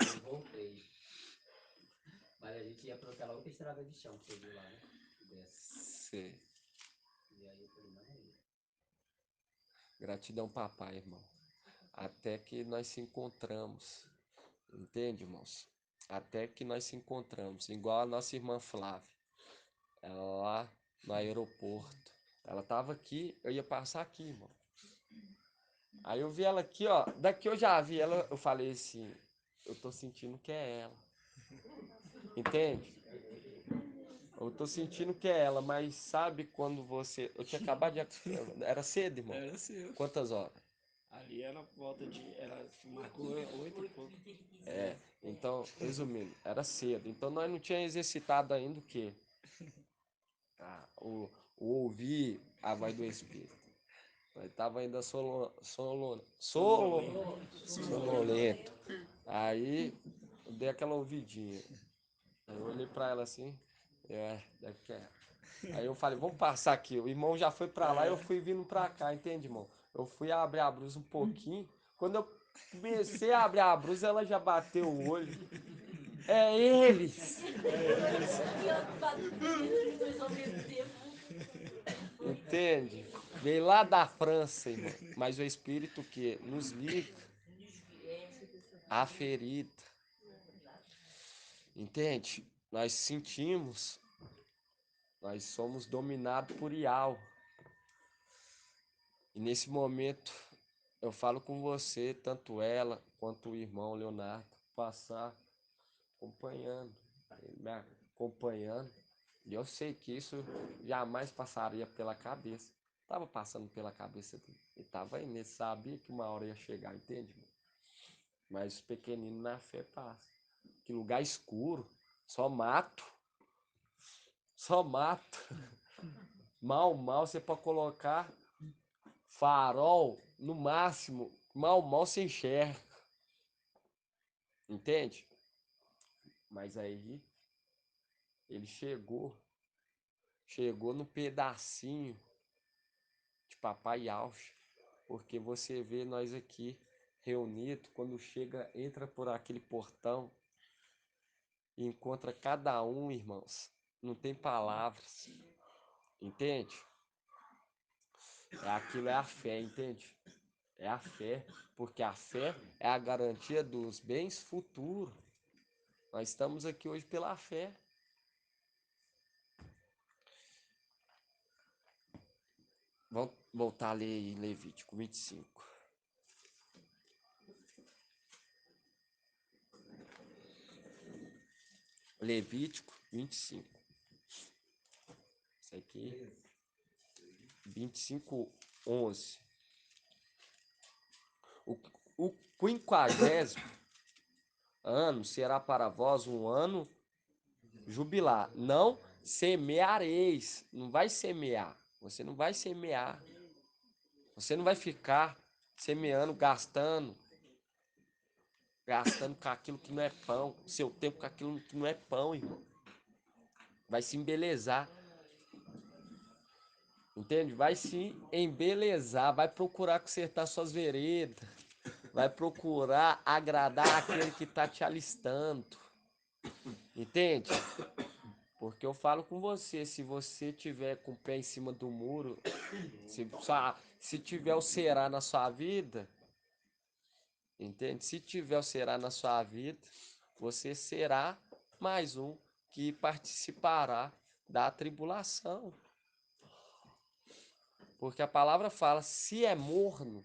Eu voltei. Mas a gente ia por aquela outra estrada de chão que você viu lá, né? Desce. Sei. E aí eu falei, não é ele. Gratidão, papai, irmão. Até que nós se encontramos. Entende, irmãos? Até que nós se encontramos. Igual a nossa irmã Flávia. Ela lá no aeroporto. Ela tava aqui, eu ia passar aqui, irmão. Aí eu vi ela aqui, ó. Daqui eu já vi ela, eu falei assim, eu tô sentindo que é ela. Entende? Eu tô sentindo que é ela, mas sabe quando você. Eu tinha acabado de. Era cedo, irmão? Era seu. Quantas horas? Ali era volta de. Era, marcou 8 e pouco. É, então, resumindo, era cedo. Então nós não tínhamos exercitado ainda o quê? O ouvir a voz do Espírito. Nós tava ainda sonolento. Aí eu dei aquela ouvidinha. Aí eu olhei pra ela assim, deve que é. Aí eu falei, vamos passar aqui. O irmão já foi pra lá e eu fui vindo pra cá, entende, irmão? Eu fui abrir a blusa um pouquinho. Quando eu Comecei a abrir a blusa, ela já bateu o olho. É eles! Entende? Veio lá da França, irmão. Mas o Espírito que nos liga à ferida. Entende? Nós sentimos, nós somos dominados por Ial. E nesse momento eu falo com você, tanto ela quanto o irmão Leonardo, passar acompanhando, ele me acompanhando. E eu sei que isso jamais passaria pela cabeça. Tava passando pela cabeça dele. Ele tava indo, ele sabia que uma hora ia chegar, entende? Mas os pequeninos na fé passam. Que lugar escuro, só mato. Só mato. Mal, você pode colocar farol, no máximo, mal se enxerga. Entende? Mas aí, ele chegou no pedacinho de Papai Alcha, porque você vê nós aqui reunidos, quando chega, entra por aquele portão e encontra cada um, irmãos, não tem palavras, entende? Aquilo é a fé, entende? É a fé, porque a fé é a garantia dos bens futuros. Nós estamos aqui hoje pela fé. Vamos voltar a ler em Levítico 25. Levítico 25. Isso aqui. 25, 11. O 50º ano será para vós um ano jubilar. Não semeareis. Não vai semear. Você não vai semear. Você não vai ficar semeando, gastando com aquilo que não é pão. Seu tempo com aquilo que não é pão, irmão. Vai se embelezar. Entende? Vai se embelezar. Vai procurar consertar suas veredas. Vai procurar agradar aquele que está te alistando. Entende? Porque eu falo com você, se você tiver com o pé em cima do muro, se tiver o será na sua vida, entende? Se tiver o será na sua vida, você será mais um que participará da tribulação. Porque a palavra fala, se é morno,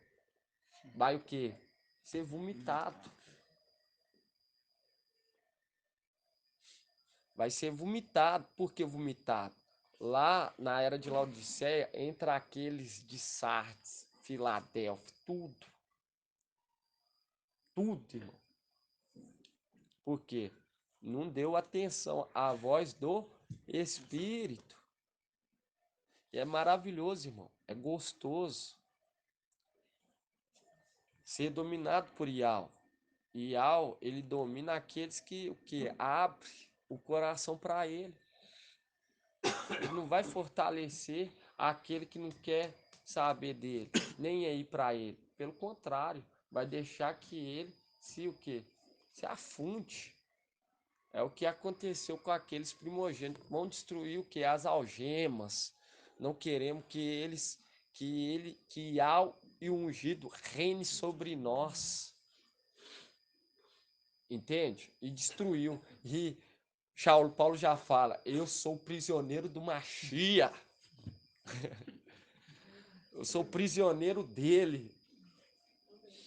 vai o quê? Ser vomitado. Vai ser vomitado. Por que vomitado? Lá na era de Laodiceia, entra aqueles de Sardes, Filadélfia, tudo. Tudo, irmão. Por quê? Não deu atenção à voz do Espírito. E é maravilhoso, irmão. É gostoso ser dominado por Ial. Ial, ele domina aqueles que abre o coração para ele. Ele não vai fortalecer aquele que não quer saber dele, nem ir para ele. Pelo contrário, vai deixar que ele se afunde. É o que aconteceu com aqueles primogênitos que vão destruir o que? As algemas. Não queremos que Ial e o ungido reine sobre nós. Entende? E destruiu. E Paulo já fala, eu sou prisioneiro do Machia. Eu sou prisioneiro dele.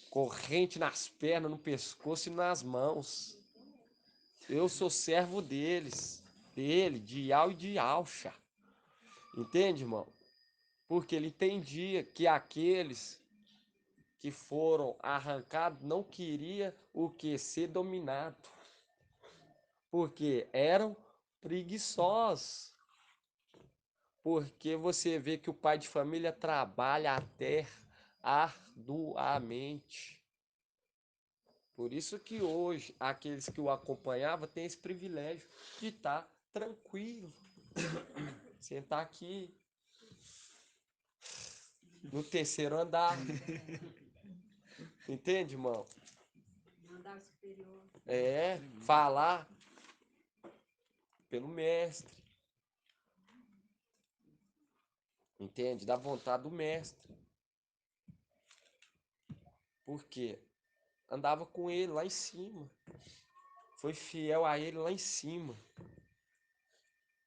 Corrente nas pernas, no pescoço e nas mãos. Eu sou servo dele, de Ial e de Alcha. Entende, irmão? Porque ele entendia que aqueles que foram arrancados não queria o que? Ser dominado. Porque eram preguiçosos. Porque você vê que o pai de família trabalha a terra arduamente. Por isso que hoje, aqueles que o acompanhavam têm esse privilégio de estar tranquilo. Sentar aqui no terceiro andar. Entende, irmão? Mandar superior. É, falar pelo mestre. Entende? Da vontade do mestre. Por quê? Andava com ele lá em cima. Foi fiel a ele lá em cima.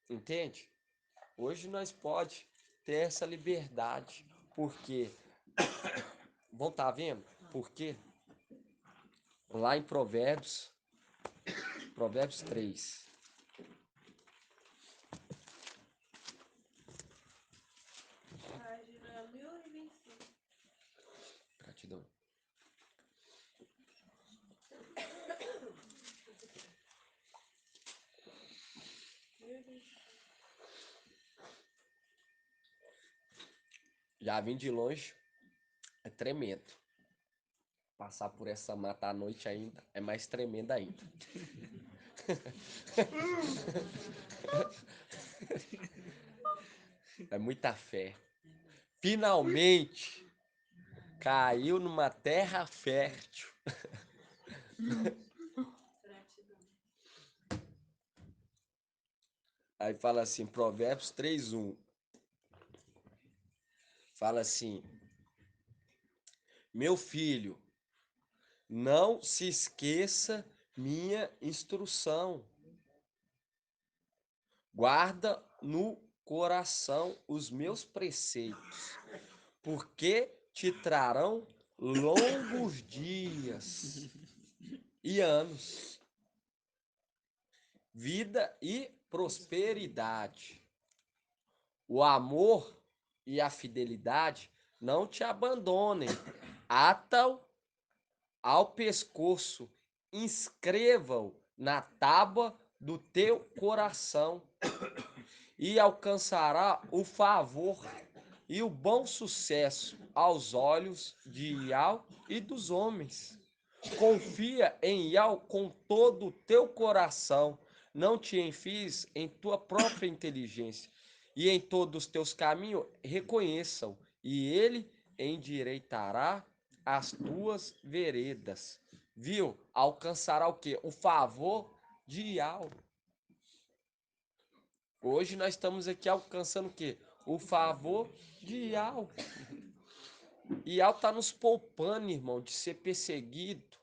Entende? Hoje nós pode ter essa liberdade. Por quê? Vão tá vendo? Por quê? Lá em Provérbios, Provérbios 3. Página 1025. Gratidão. Já vim de longe, é tremendo. Passar por essa mata à noite ainda é mais tremendo ainda. É muita fé. Finalmente caiu numa terra fértil. Gratidão. Aí fala assim, Provérbios 3:1. Fala assim: Meu filho, não se esqueça minha instrução. Guarda no coração os meus preceitos, porque te trarão longos dias e anos, vida e prosperidade. O amor e a fidelidade não te abandonem. Ata-o ao pescoço, inscreva-o na tábua do teu coração e alcançará o favor e o bom sucesso aos olhos de Iau e dos homens. Confia em Iau com todo o teu coração, não te enfies em tua própria inteligência, e em todos os teus caminhos reconheçam, e ele endireitará as tuas veredas. Viu? Alcançará o quê? O favor de Iau. Hoje nós estamos aqui alcançando o quê? O favor de Iau. Iau está nos poupando, irmão, de ser perseguido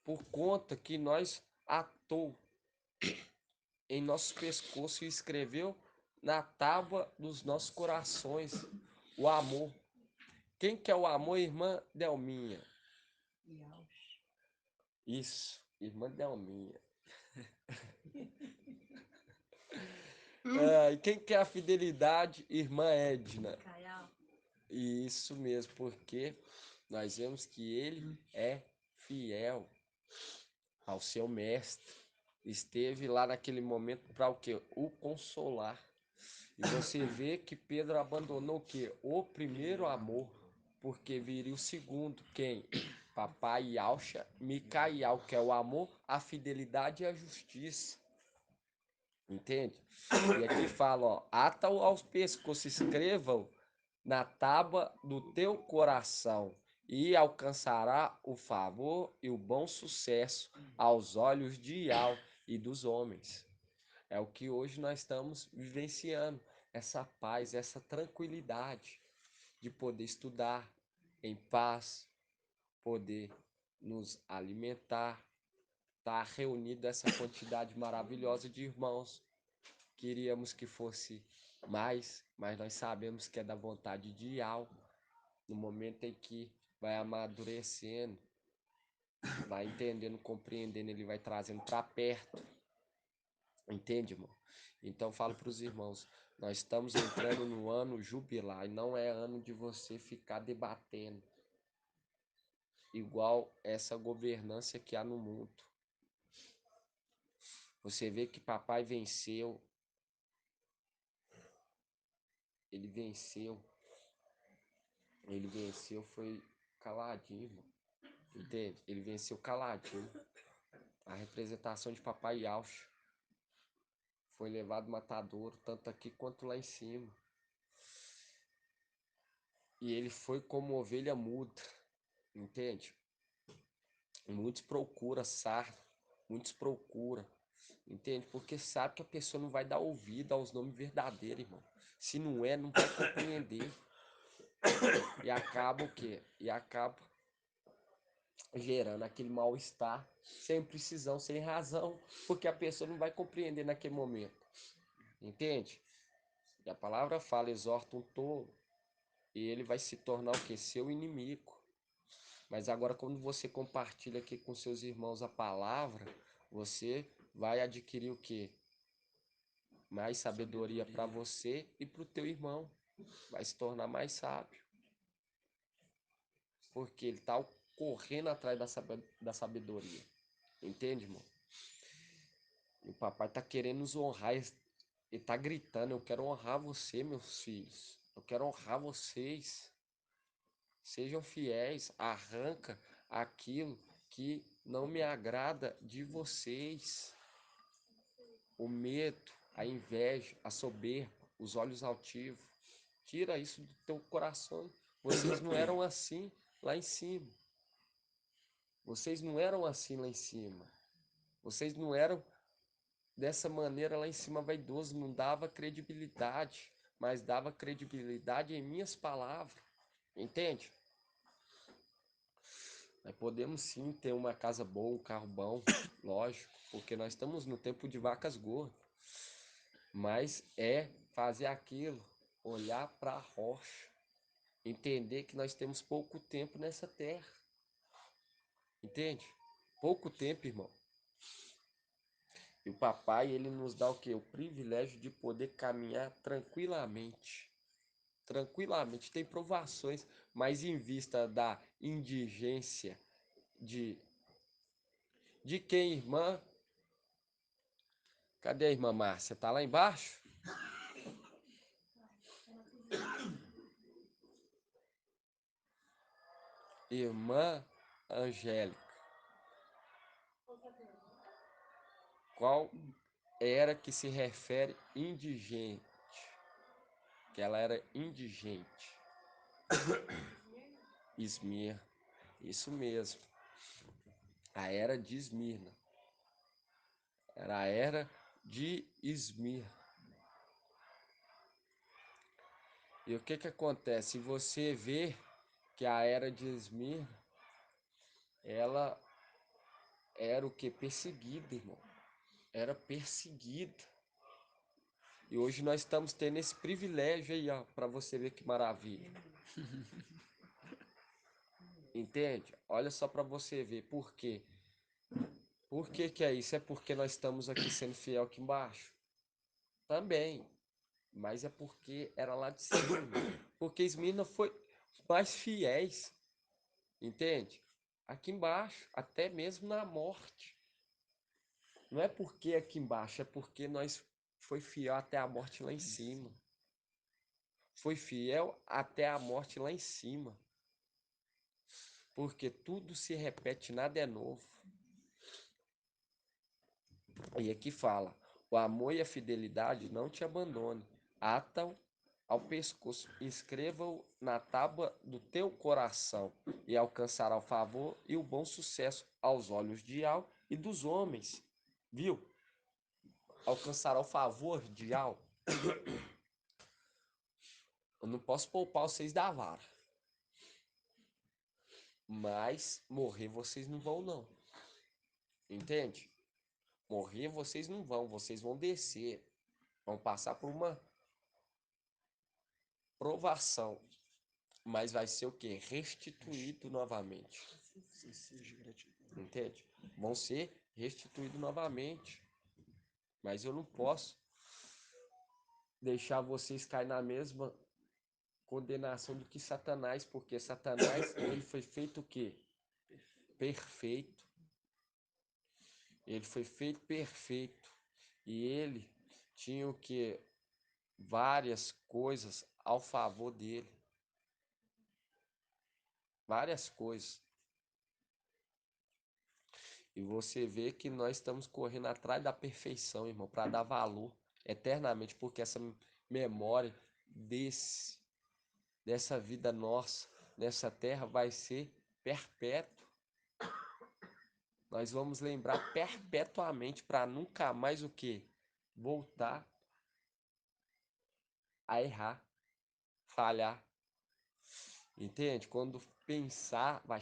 por conta que nós atou em nossos pescoços e escreveu na tábua dos nossos corações o amor. Quem que é o amor, irmã Delminha? Isso, irmã Delminha. E quem que é a fidelidade, irmã Edna? Caial. Isso mesmo, porque nós vemos que ele é fiel ao seu mestre. Esteve lá naquele momento para o quê? O consolar. E você vê que Pedro abandonou o quê? O primeiro amor, porque viria o segundo. Quem? Papai Yaucha, Micael, que é o amor, a fidelidade e a justiça. Entende? E aqui fala, ó, ata-o aos pescoços, escreva-o na tábua do teu coração e alcançará o favor e o bom sucesso aos olhos de Iau e dos homens. É o que hoje nós estamos vivenciando, essa paz, essa tranquilidade de poder estudar em paz, poder nos alimentar, estar reunido essa quantidade maravilhosa de irmãos. Queríamos que fosse mais, mas nós sabemos que é da vontade de Iau. No momento em que vai amadurecendo, vai entendendo, compreendendo, ele vai trazendo para perto. Entende, irmão? Então falo para os irmãos, nós estamos entrando no ano jubilar e não é ano de você ficar debatendo igual essa governância que há no mundo. Você vê que papai venceu, ele venceu, foi caladinho, irmão. Entende? Ele venceu caladinho. A representação de papai Yauch foi levado matadouro, tanto aqui quanto lá em cima. E ele foi como ovelha muda, entende? Muitos procuram sarna, muitos procuram, entende? Porque sabe que a pessoa não vai dar ouvido aos nomes verdadeiros, irmão. Se não é, não vai compreender. E acaba o quê? E acaba gerando aquele mal-estar, sem precisão, sem razão, porque a pessoa não vai compreender naquele momento. Entende? E a palavra fala, exorta um tolo, e ele vai se tornar o quê? Seu inimigo. Mas agora, quando você compartilha aqui com seus irmãos a palavra, você vai adquirir o quê? Mais sabedoria para você e para o teu irmão. Vai se tornar mais sábio. Porque ele está correndo atrás da sabedoria. Entende, irmão? E o papai está querendo nos honrar. Ele está gritando, eu quero honrar você, meus filhos. Eu quero honrar vocês. Sejam fiéis, arranca aquilo que não me agrada de vocês. O medo, a inveja, a soberba, os olhos altivos. Tira isso do teu coração. Vocês não eram assim lá em cima. Vocês não eram assim lá em cima. Vocês não eram dessa maneira lá em cima vaidoso. Não dava credibilidade, mas dava credibilidade em minhas palavras. Entende? Nós podemos sim ter uma casa boa, um carro bom, lógico, porque nós estamos no tempo de vacas gordas. Mas é fazer aquilo, olhar para a rocha, entender que nós temos pouco tempo nessa terra. Entende? Pouco tempo, irmão. E o papai, ele nos dá o quê? O privilégio de poder caminhar tranquilamente. Tranquilamente. Tem provações, mas em vista da indigência de quem, irmã? Cadê a irmã Márcia? Tá lá embaixo? Irmã Angélica. Qual era que se refere indigente? Que ela era indigente. Esmirna. Isso mesmo. A era de Esmirna. Era a era de Esmirna. E o que que acontece? Você vê que a era de Esmirna, ela era o que? Perseguida, irmão. Era perseguida. E hoje nós estamos tendo esse privilégio aí, ó, para você ver que maravilha. Entende? Olha só para você ver. Por quê? Por que que é isso? É porque nós estamos aqui sendo fiel aqui embaixo? Também. Mas é porque era lá de cima. Porque Esmirna foi mais fiéis. Entende? Aqui embaixo, até mesmo na morte. Não é porque aqui embaixo, é porque nós foi fiel até a morte lá em cima. Foi fiel até a morte lá em cima. Porque tudo se repete, nada é novo. E aqui fala, o amor e a fidelidade não te abandone. Ata-o ao pescoço, escreva-o na tábua do teu coração, e alcançará o favor e o bom sucesso aos olhos de Al e dos homens. Viu? Alcançará o favor de Al. Eu não posso poupar vocês da vara. Mas morrer vocês não vão, não. Entende? Morrer vocês não vão, vocês vão descer. Vão passar por uma provação. Mas vai ser o quê? Restituído novamente. Entende? Vão ser restituídos novamente. Mas eu não posso deixar vocês cair na mesma condenação do que Satanás, porque Satanás, ele foi feito o quê? Perfeito. Ele foi feito perfeito. E ele tinha o quê? Várias coisas ao favor dele. Várias coisas. E você vê que nós estamos correndo atrás da perfeição, irmão, para dar valor eternamente, porque essa memória dessa vida nossa, nessa terra, vai ser perpétuo. Nós vamos lembrar perpetuamente para nunca mais o quê? Voltar a errar, falhar. Entende? Quando pensar, vai.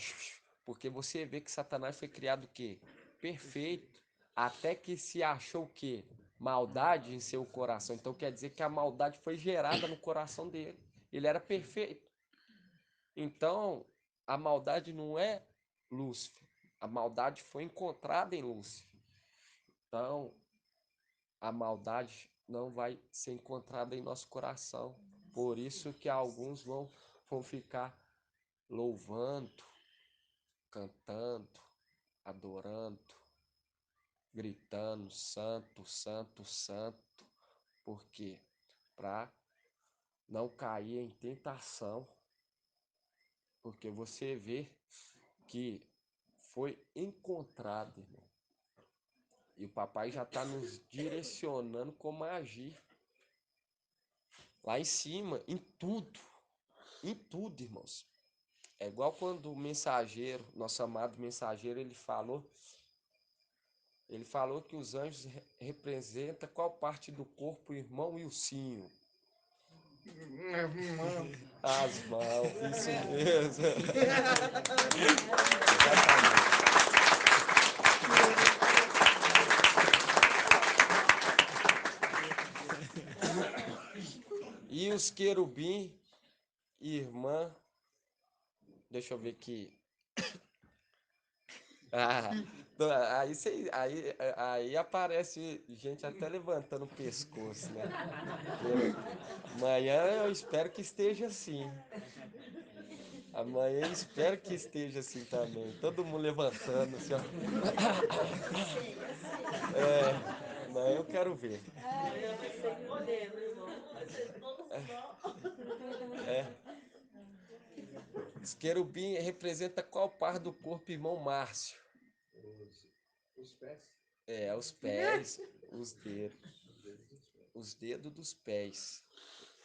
Porque você vê que Satanás foi criado o quê? Perfeito. Até que se achou o quê? Maldade em seu coração. Então quer dizer que a maldade foi gerada no coração dele. Ele era perfeito. Então, a maldade não é Lúcifer. A maldade foi encontrada em Lúcifer. Então, a maldade não vai ser encontrada em nosso coração. Por isso que alguns vão ficar louvando, cantando, adorando, gritando, santo, santo, santo. Por quê? Para não cair em tentação. Porque você vê que foi encontrado, irmão. E o papai já está nos direcionando como agir. Lá em cima, em tudo, irmãos. É igual quando o mensageiro, nosso amado mensageiro, ele falou que os anjos representam qual parte do corpo, o irmão e o cinho. As mãos, isso mesmo. Exatamente. E os querubim, irmã, deixa eu ver aqui. Ah, aí aparece gente até levantando o pescoço, né? Amanhã eu espero que esteja assim. Amanhã eu espero que esteja assim também. Todo mundo levantando, assim, ó. Amanhã eu quero ver. Amanhã vai ser modelo, irmão. Vai ser todo só. Os querubim representa qual parte do corpo, irmão Márcio? Os pés. Os pés, os dedos. Os dedos dos pés.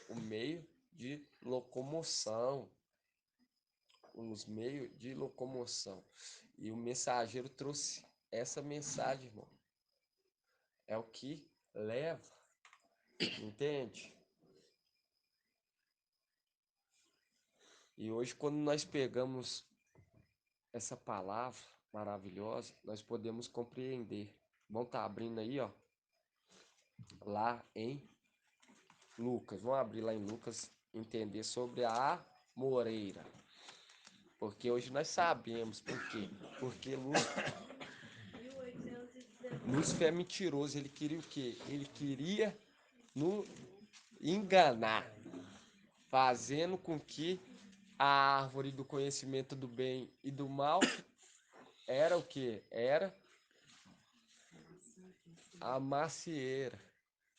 O meio de locomoção. Os meios de locomoção. E o mensageiro trouxe essa mensagem, irmão. É o que leva. Entende? E hoje, quando nós pegamos essa palavra maravilhosa, nós podemos compreender. Vamos estar abrindo aí, ó. Lá em Lucas. Vamos abrir lá em Lucas, entender sobre a amoreira. Porque hoje nós sabemos por quê. Porque Lúcifer é mentiroso. Ele queria o quê? Ele queria nos enganar, fazendo com que a árvore do conhecimento do bem e do mal era o quê? Era a macieira.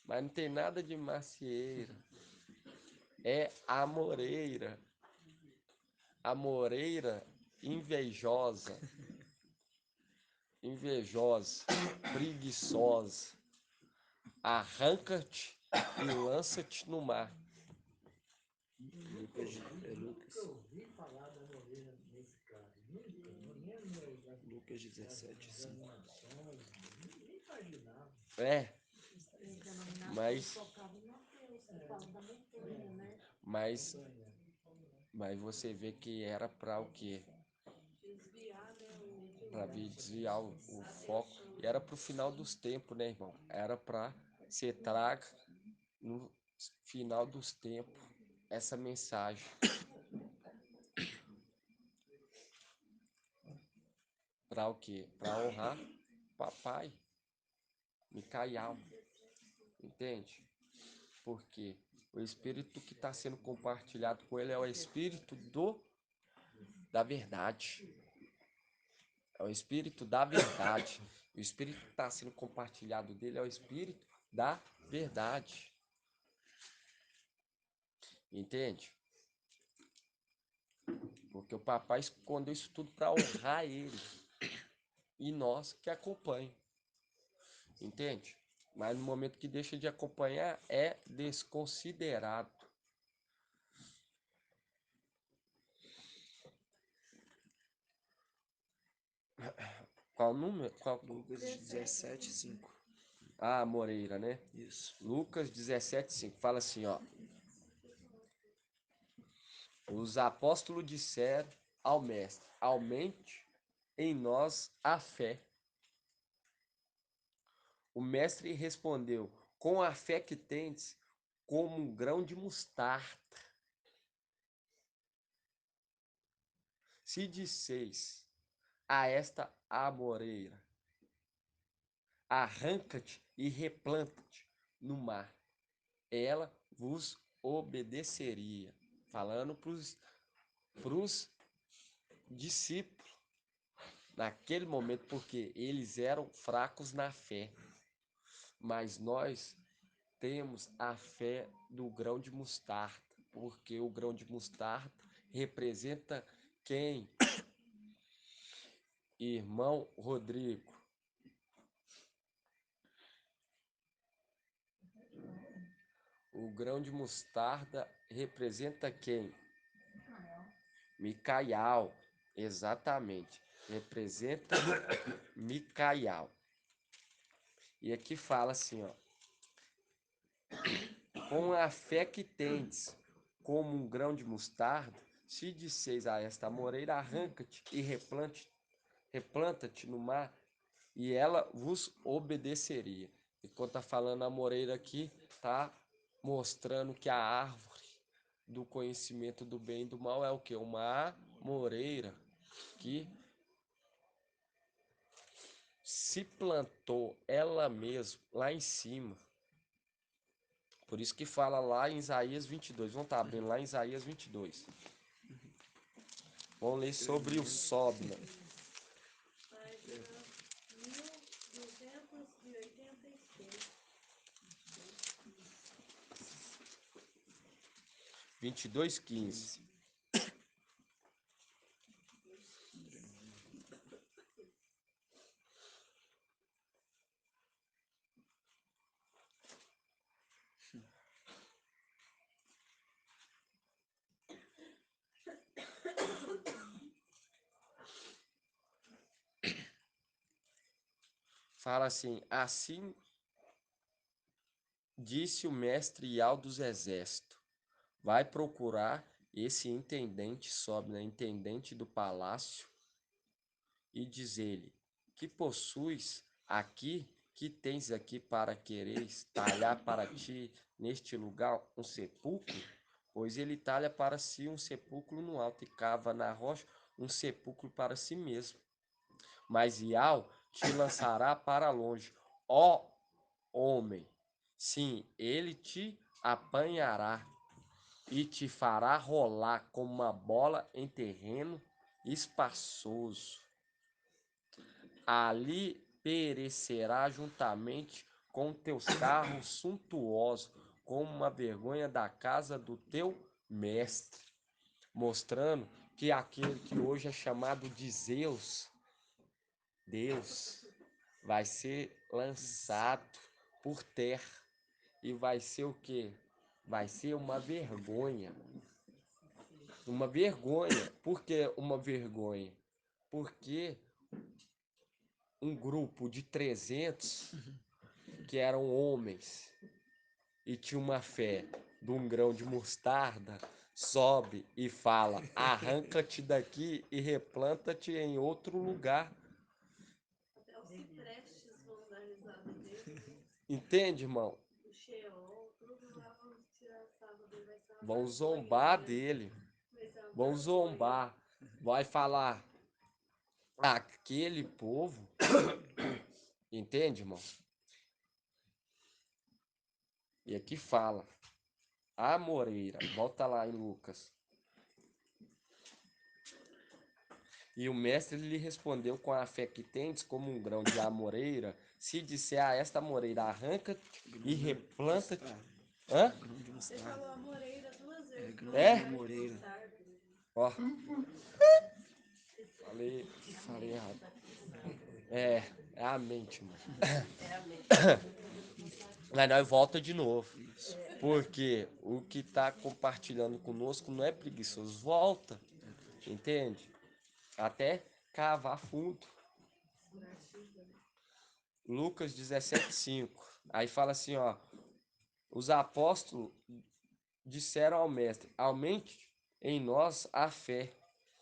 Mas não tem nada de macieira. É a moreira. A moreira invejosa, preguiçosa. Arranca-te e lança-te no mar. Lucas 17, 5. Mas mas você vê que era para o quê? Para desviar o foco. E era para o final dos tempos, né, irmão? Era para ser traga no final dos tempos essa mensagem. Para o quê? Para honrar papai, Micael. Entende? Porque o espírito que está sendo compartilhado com ele é o espírito da verdade. É o espírito da verdade. O espírito que está sendo compartilhado dele é o espírito da verdade. Entende? Porque o papai escondeu isso tudo para honrar ele. E nós que acompanham. Entende? Mas no momento que deixa de acompanhar, é desconsiderado. Qual número? Qual? Lucas 17:5. Ah, Moreira, né? Isso. Lucas 17:5. Fala assim, ó. Os apóstolos disseram ao mestre: aumente em nós a fé. O mestre respondeu: com a fé que tendes, como um grão de mostarda. Se disseis a esta amoreira: arranca-te e replanta-te no mar, ela vos obedeceria. Falando para os discípulos naquele momento, porque eles eram fracos na fé. Mas nós temos a fé do grão de mostarda, porque o grão de mostarda representa quem? Irmão Rodrigo. O grão de mostarda representa quem? Micaial, exatamente. Representa Micaial. E aqui fala assim, ó. Com a fé que tendes, como um grão de mostarda, se disseis a esta moreira, arranca-te e replanta-te no mar, e ela vos obedeceria. E quando está falando a moreira aqui, está mostrando que a árvore do conhecimento do bem e do mal é o que? Uma amoreira que se plantou ela mesma lá em cima. Por isso que fala lá em Isaías 22. Vamos estar abrindo lá em Isaías 22. Vamos ler sobre o Sobna. Página 1286. 22:15. Fala assim: assim disse o mestre Ial dos exércitos. Vai procurar esse intendente Sobna, intendente do palácio, e diz ele: que possuis aqui, que tens aqui para quereres talhar para ti neste lugar um sepulcro? Pois ele talha para si um sepulcro no alto e cava na rocha um sepulcro para si mesmo. Mas Ial te lançará para longe, ó homem. Sim, ele te apanhará e te fará rolar como uma bola em terreno espaçoso. Ali perecerá juntamente com teus carros suntuosos, como uma vergonha da casa do teu mestre. Mostrando que aquele que hoje é chamado de Zeus, Deus, vai ser lançado por terra. E vai ser o quê? Vai ser uma vergonha. Uma vergonha. Por que uma vergonha? Porque um grupo de 300 que eram homens e tinha uma fé de um grão de mostarda, sobe e fala: arranca-te daqui e replanta-te em outro lugar. Até os ciprestes vão dar risada dele. Entende, irmão? O Sheol, tudo lá vão tirar sarro dele, vai ser uma Vão vergonha zombar mesmo. dele. Vai ser uma Vão vergonha. zombar. Vai falar: aquele povo. Entende, irmão? E aqui fala: a moreira. Volta lá em Lucas. E o mestre lhe respondeu: com a fé que tendes, como um grão de amoreira, se disser a esta moreira, arranca-te e replanta-te. Hã? Grão de Você mostarda. falou a moreira duas vezes. grão É? de amoreira. Ó. Falei errado. É a mente, mano. Mas nós volta de novo. Porque o que tá compartilhando conosco não é preguiçoso. Volta. Entende? Até cavar fundo. Lucas 17:5. Aí fala assim, ó, os apóstolos disseram ao mestre: aumente em nós a fé.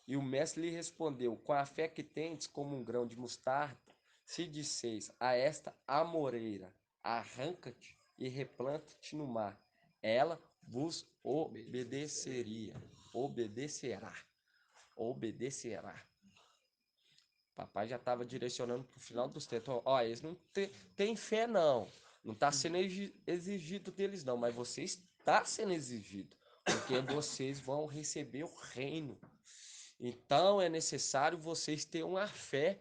E o mestre lhe respondeu: com a fé que tendes como um grão de mostarda, se disseis a esta amoreira, arranca-te e replanta-te no mar, ela vos obedeceria. Obedecerá. Obedecerá. Papai já estava direcionando para o final dos tempos. Ó, eles não têm fé, não. Não está sendo exigido deles, não. Mas você está sendo exigido. Porque vocês vão receber o reino. Então é necessário vocês terem uma fé.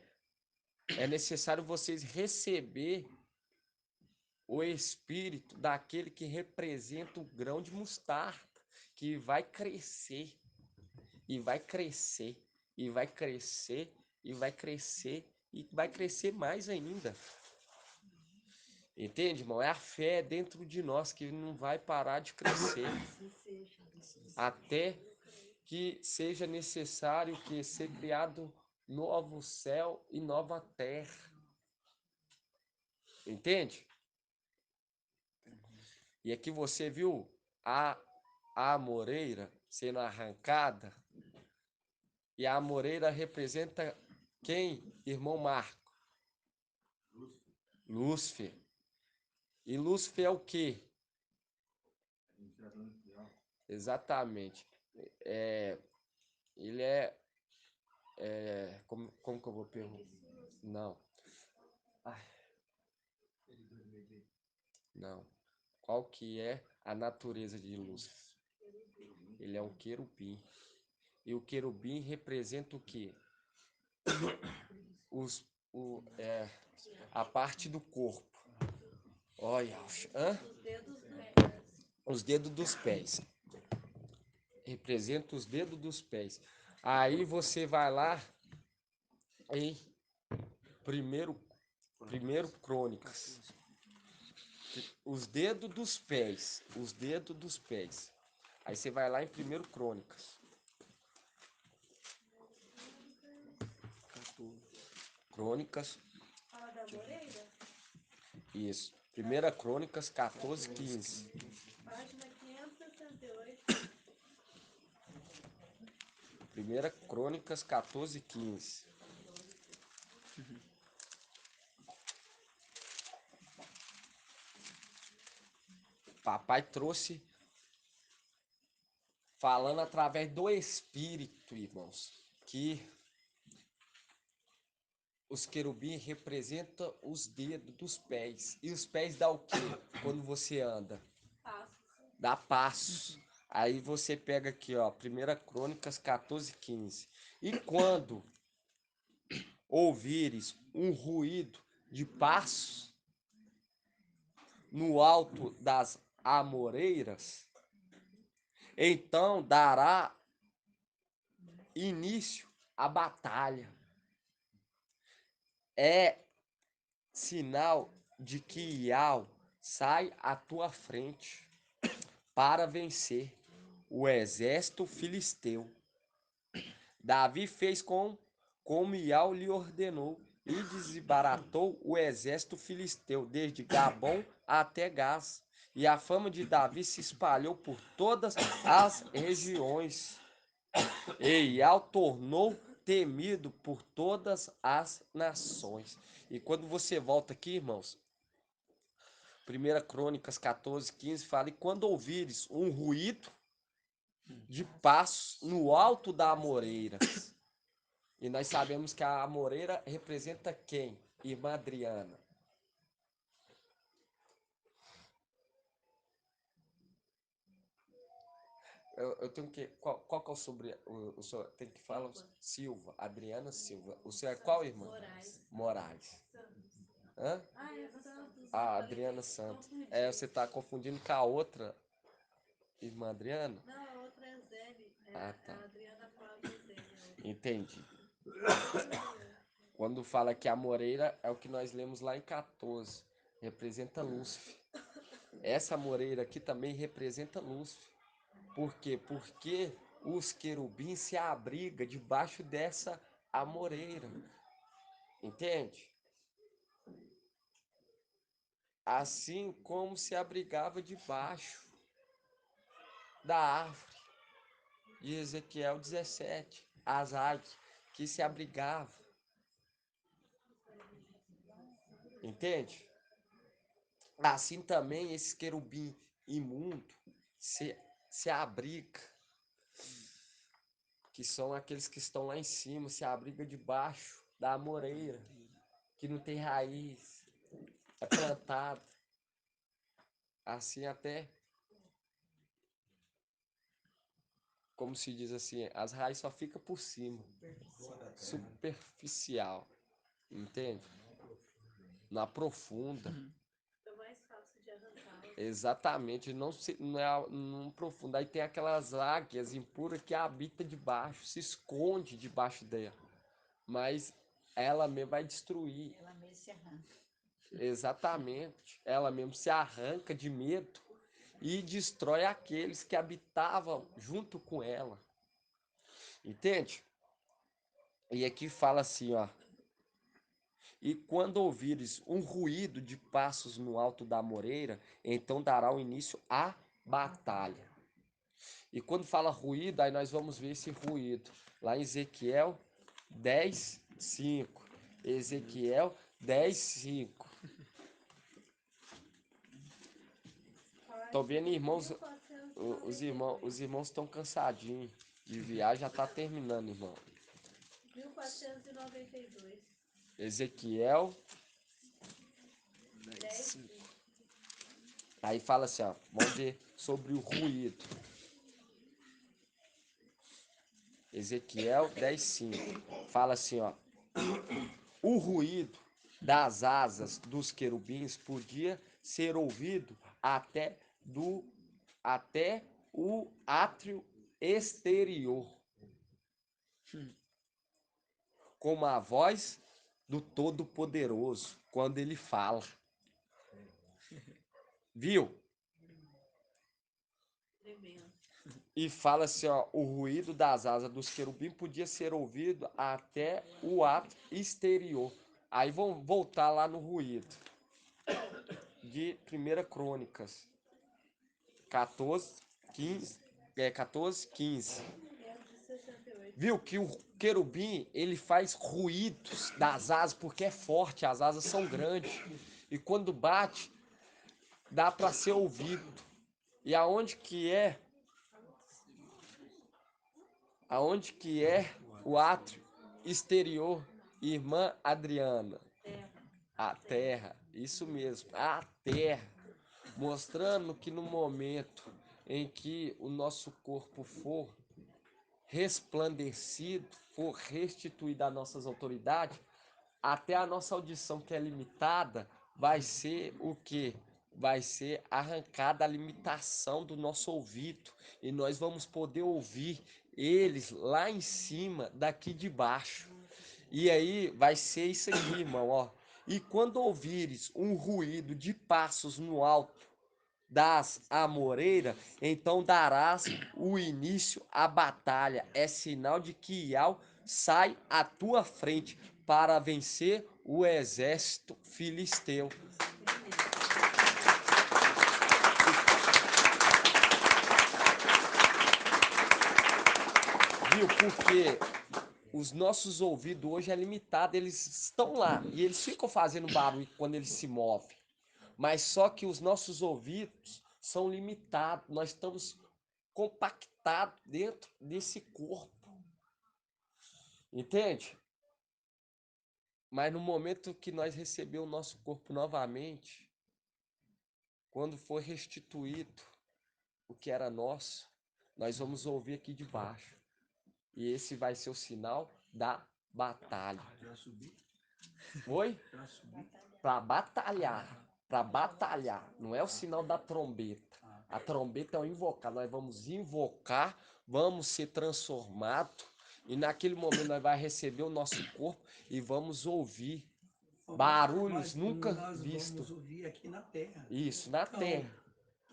É necessário vocês receber o espírito daquele que representa o grão de mostarda. Que vai crescer. E vai crescer. E vai crescer. E vai crescer. E vai crescer mais ainda. Entende, irmão? É a fé dentro de nós que não vai parar de crescer. Até que seja necessário que ser criado novo céu e nova terra. Entende? E aqui você viu a amoreira sendo arrancada. E a amoreira representa quem, irmão Marco? Lúcifer. E Lúcifer é o quê? Exatamente. Ele como que eu vou perguntar? Não. Ai, não. Qual que é a natureza de Lúcifer? Ele é um querubim. E o querubim representa o quê? Os, o, é, a parte do corpo. Olha, os dedos dos pés. Representa os dedos dos pés. Aí você vai lá em primeiro Crônicas. Os dedos dos pés. Os dedos dos pés. Aí você vai lá em primeiro Crônicas. Crônicas. Isso. Primeira Crônicas 14:15. Página 568. Primeira Crônicas 14:15. Papai trouxe falando através do Espírito, irmãos, que os querubins representam os dedos dos pés. E os pés dá o quê quando você anda? Dá passos. Aí você pega aqui, ó, Primeira Crônicas 14:15. E quando ouvires um ruído de passos no alto das amoreiras, então dará início à batalha. É sinal de que Iau sai à tua frente para vencer o exército filisteu. Davi fez como Iau lhe ordenou e desbaratou o exército filisteu desde Gabom até Gás. E a fama de Davi se espalhou por todas as regiões. E Iau tornou temido por todas as nações. E quando você volta aqui, irmãos, 1 Crônicas 14:15 fala: e quando ouvires um ruído de passos no alto da amoreira. E nós sabemos que a amoreira representa quem? Irmã Adriana. Eu tenho que. Qual que é o sobrenome? O senhor tem que falar? Silva. Adriana Silva. O senhor é qual, irmã? Moraes. Hã? Santos. A Adriana Santos. É, você está confundindo com a outra irmã Adriana? Não, a outra é Zene. Ah, tá. A Adriana Cláudia Zene. Entendi. Quando fala que a moreira é o que nós lemos lá em 14. Representa Lúcifer. Essa moreira aqui também representa Lúcifer. Por quê? Porque os querubins se abrigam debaixo dessa amoreira. Entende? Assim como se abrigava debaixo da árvore de Ezequiel 17, as águias que se abrigavam. Entende? Assim também esse querubim imundo se, se abriga, que são aqueles que estão lá em cima, se abriga debaixo da amoreira, que não tem raiz, é plantada. Assim até, como se diz assim, as raízes só ficam por cima, superficial, entende? Não aprofunda. É mais fácil de arrancar. Exatamente, não profunda. Aí tem aquelas águias impuras que habitam debaixo, se esconde debaixo dela. Mas ela mesmo vai destruir. Ela mesmo se arranca. Exatamente. Ela mesmo se arranca de medo e destrói aqueles que habitavam junto com ela. Entende? E aqui fala assim, ó. E quando ouvires um ruído de passos no alto da moreira, então dará o início à batalha. E quando fala ruído, aí nós vamos ver esse ruído. Lá em Ezequiel 10, 5. Ezequiel 10, 5. Tô vendo, irmãos, os irmãos estão cansadinhos de viagem, já tá terminando, irmão. 1492. Ezequiel, 10. aí fala assim, ó, vamos ver sobre o ruído. Ezequiel 10, 5. Fala assim, ó, o ruído das asas dos querubins podia ser ouvido até o átrio exterior, como a voz do Todo-Poderoso quando ele fala. Viu? Tremendo. E fala assim, ó, o ruído das asas dos querubins podia ser ouvido até o átrio exterior. Aí vamos voltar lá no ruído de 1 Crônicas 14, 15, 14, 15. É o de 68. Viu que o querubim, ele faz ruídos das asas, porque é forte, as asas são grandes. E quando bate, dá para ser ouvido. E aonde que é o átrio exterior, irmã Adriana? Terra. A terra, isso mesmo, a terra. Mostrando que no momento em que o nosso corpo for resplandecido, for restituído às nossas autoridades, até a nossa audição, que é limitada, vai ser o quê? Vai ser arrancada a limitação do nosso ouvido e nós vamos poder ouvir eles lá em cima, daqui de baixo. E aí vai ser isso aqui, irmão, ó. E quando ouvires um ruído de passos no alto das amoreiras, então darás o início à batalha. É sinal de que Iau sai à tua frente para vencer o exército filisteu. Viu? Porque os nossos ouvidos hoje é limitado, eles estão lá e eles ficam fazendo barulho quando eles se movem. Mas só que os nossos ouvidos são limitados, nós estamos compactados dentro desse corpo. Entende? Mas no momento que nós recebemos o nosso corpo novamente, quando for restituído o que era nosso, nós vamos ouvir aqui de baixo. E esse vai ser o sinal da batalha. Para subir? Oi? Para subir? Para batalhar. Para batalhar. Não é o sinal da trombeta. A trombeta é o invocar. Nós vamos invocar, vamos ser transformados. E naquele momento nós vamos receber o nosso corpo e vamos ouvir barulhos nunca nós vistos. vamos ouvir aqui na terra. Isso, na terra.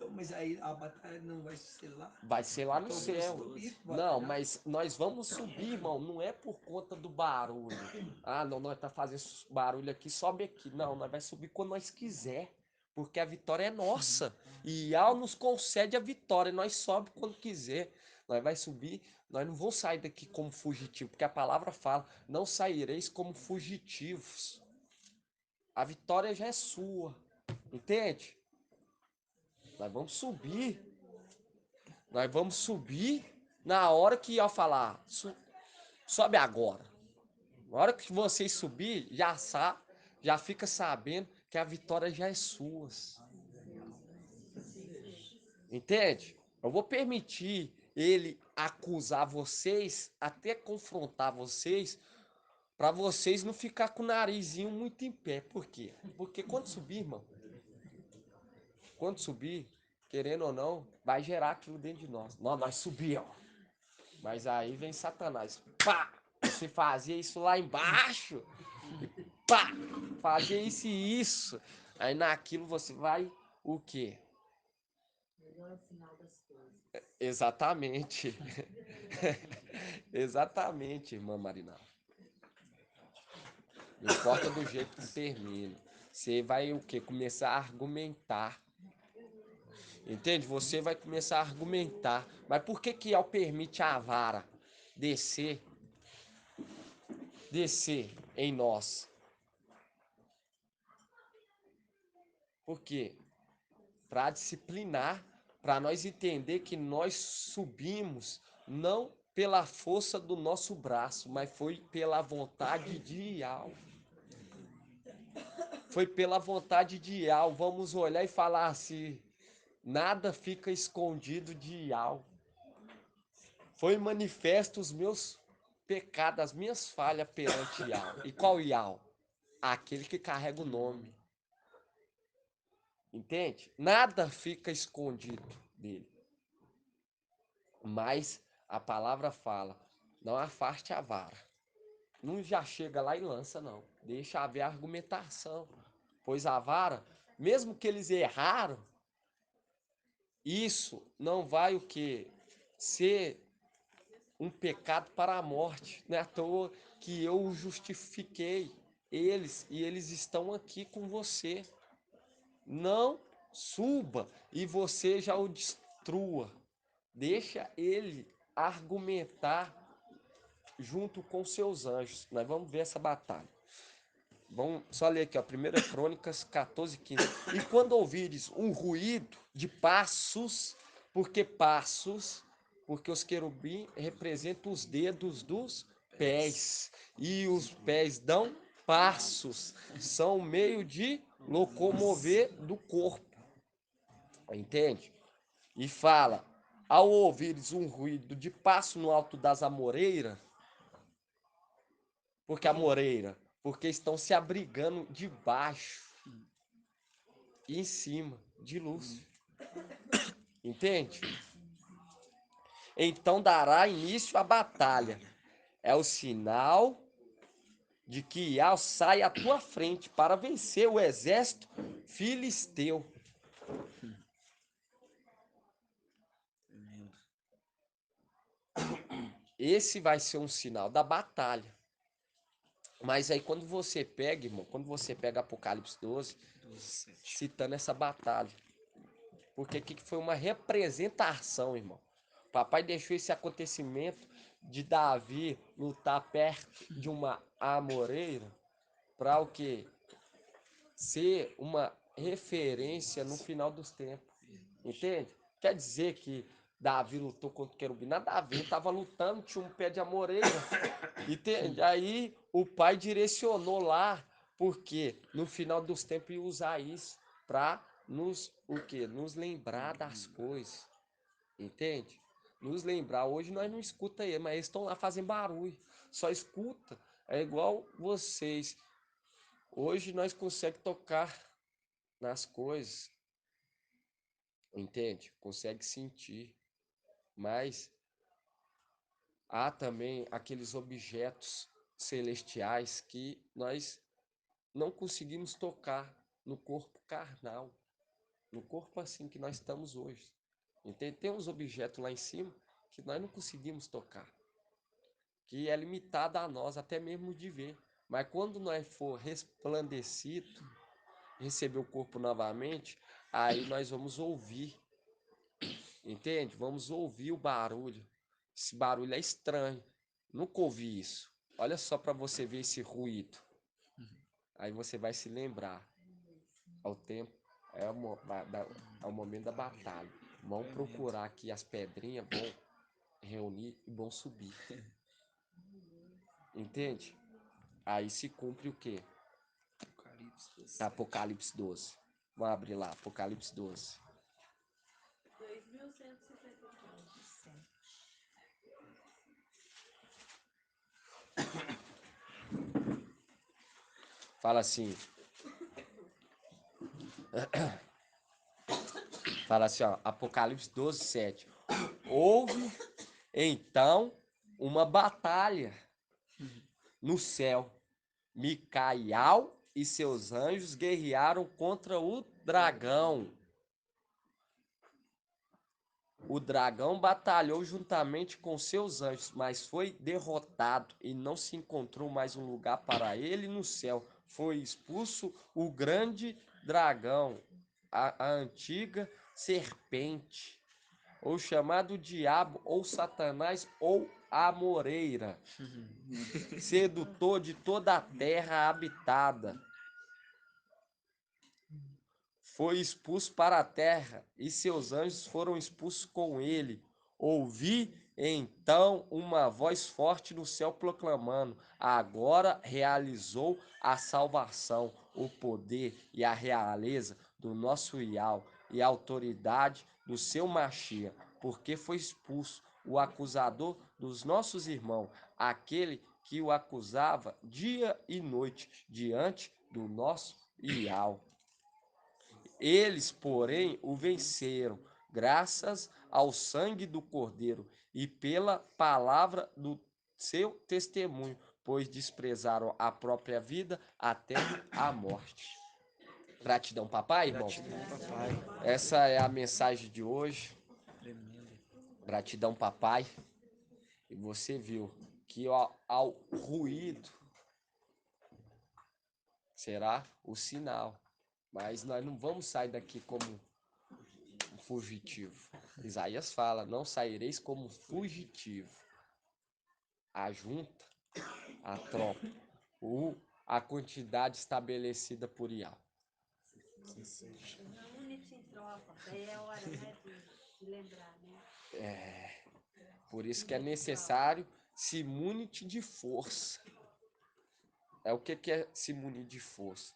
Então, mas aí a batalha não vai ser lá? Vai ser lá no Então, céu. subir, Não, batalhar. mas nós vamos subir, irmão. Não é por conta do barulho. Ah, não, nós tá fazendo barulho aqui, sobe aqui. Não, nós vai subir quando nós quiser. Porque a vitória é nossa. E Al nos concede a vitória. Nós sobe quando quiser. Nós vai subir. Nós não vamos sair daqui como fugitivo. Porque a palavra fala: não saireis como fugitivos. A vitória já é sua. Entende? Nós vamos subir. Nós vamos subir na hora que eu falar, sobe agora. Na hora que vocês subir, já fica sabendo que a vitória já é sua. Entende? Eu vou permitir ele acusar vocês, até confrontar vocês, para vocês não ficar com o narizinho muito em pé. Por quê? Porque quando subir, irmão, quando subir, querendo ou não, vai gerar aquilo dentro de nós. Nós subir, ó. Mas aí vem Satanás. Pá! Você fazia isso lá embaixo. E pá! Fazia isso e isso. Aí naquilo você vai o quê? Melhor o final das coisas. Exatamente. Exatamente, irmã Marina. Não importa do jeito que termina. Você vai o quê? Começar a argumentar. Entende? Você vai começar a argumentar. Mas por que que ao permite a vara descer em nós? Por quê? Para disciplinar, para nós entender que nós subimos não pela força do nosso braço, mas foi pela vontade de Iau. Foi pela vontade de Iau. Vamos olhar e falar assim: nada fica escondido de Iau. Foi manifesto os meus pecados, as minhas falhas perante Iau. E qual Iau? Aquele que carrega o nome. Entende? Nada fica escondido dele. Mas a palavra fala: não afaste a vara. Não já chega lá e lança, não. Deixa haver argumentação. Pois a vara, mesmo que eles erraram, isso não vai o quê? Ser um pecado para a morte. Não é à toa que eu justifiquei eles e eles estão aqui com você. Não suba e você já o destrua. Deixa ele argumentar junto com seus anjos. Nós vamos ver essa batalha. Vamos só ler aqui, ó, 1 Crônicas 14:15. E quando ouvires um ruído de passos, porque os querubim representam os dedos dos pés, e os pés dão passos, são o meio de locomover do corpo. Entende? E fala: ao ouvires um ruído de passo no alto das amoreiras, porque amoreira, porque estão se abrigando debaixo e em cima de luz. Entende? Então dará início à batalha. É o sinal de que Iau sai à tua frente para vencer o exército filisteu. Esse vai ser um sinal da batalha. Mas aí quando você pega, irmão, quando você pega Apocalipse 12, citando essa batalha. Porque aqui foi uma representação, irmão. O papai deixou esse acontecimento de Davi lutar perto de uma amoreira para o quê? Ser uma referência no final dos tempos. Entende? Quer dizer que Davi lutou contra o querubim. Nada a ver, estava lutando, tinha um pé de amoreira. Entende? Aí o pai direcionou lá, porque no final dos tempos ia usar isso para nos o quê? Nos lembrar das coisas. Entende? Nos lembrar. Hoje nós não escuta ele, mas eles estão lá fazendo barulho. Só escuta. É igual vocês. Hoje nós conseguimos tocar nas coisas. Entende? Consegue sentir. Mas há também aqueles objetos celestiais que nós não conseguimos tocar no corpo carnal. No corpo assim que nós estamos hoje. Entende? Tem uns objetos lá em cima que nós não conseguimos tocar, que é limitado a nós, até mesmo de ver. Mas quando nós for resplandecido, receber o corpo novamente, aí nós vamos ouvir, entende? Vamos ouvir o barulho. Esse barulho é estranho. Nunca ouvi isso. Olha só para você ver esse ruído. Aí você vai se lembrar. Ao tempo, é o momento da batalha. Vão procurar aqui as pedrinhas, vão reunir e vão subir. Entende? Aí se cumpre o quê? Apocalipse 12. Apocalipse 12. Vamos abrir lá, Apocalipse 12. 2154. Fala assim. Fala assim, ó, Apocalipse 12, 7. Houve, então, uma batalha no céu. Micael e seus anjos guerrearam contra o dragão. O dragão batalhou juntamente com seus anjos, mas foi derrotado e não se encontrou mais um lugar para ele no céu. Foi expulso o grande dragão, a antiga serpente, ou chamado diabo, ou Satanás, ou a moreira, sedutor de toda a terra habitada. Foi expulso para a terra, e seus anjos foram expulsos com ele. Ouvi então uma voz forte no céu proclamando: agora realizou a salvação, o poder e a realeza do nosso Iau e a autoridade do seu Machia, porque foi expulso o acusador dos nossos irmãos, aquele que o acusava dia e noite diante do nosso Iau. Eles, porém, o venceram, graças ao sangue do Cordeiro e pela palavra do seu testemunho, pois desprezaram a própria vida até a morte. Gratidão, papai, irmão. Gratidão, papai. Essa é a mensagem de hoje. Tremendo. Gratidão, papai. E você viu que ao ruído será o sinal. Mas nós não vamos sair daqui como fugitivo. Isaías fala: não saireis como fugitivo. A junta, a tropa, a quantidade estabelecida por Iau. Assim seja. Não une-se em tropa. Daí é hora, né, de lembrar, né? Por isso que é necessário se munir de força. É o que é se munir de força?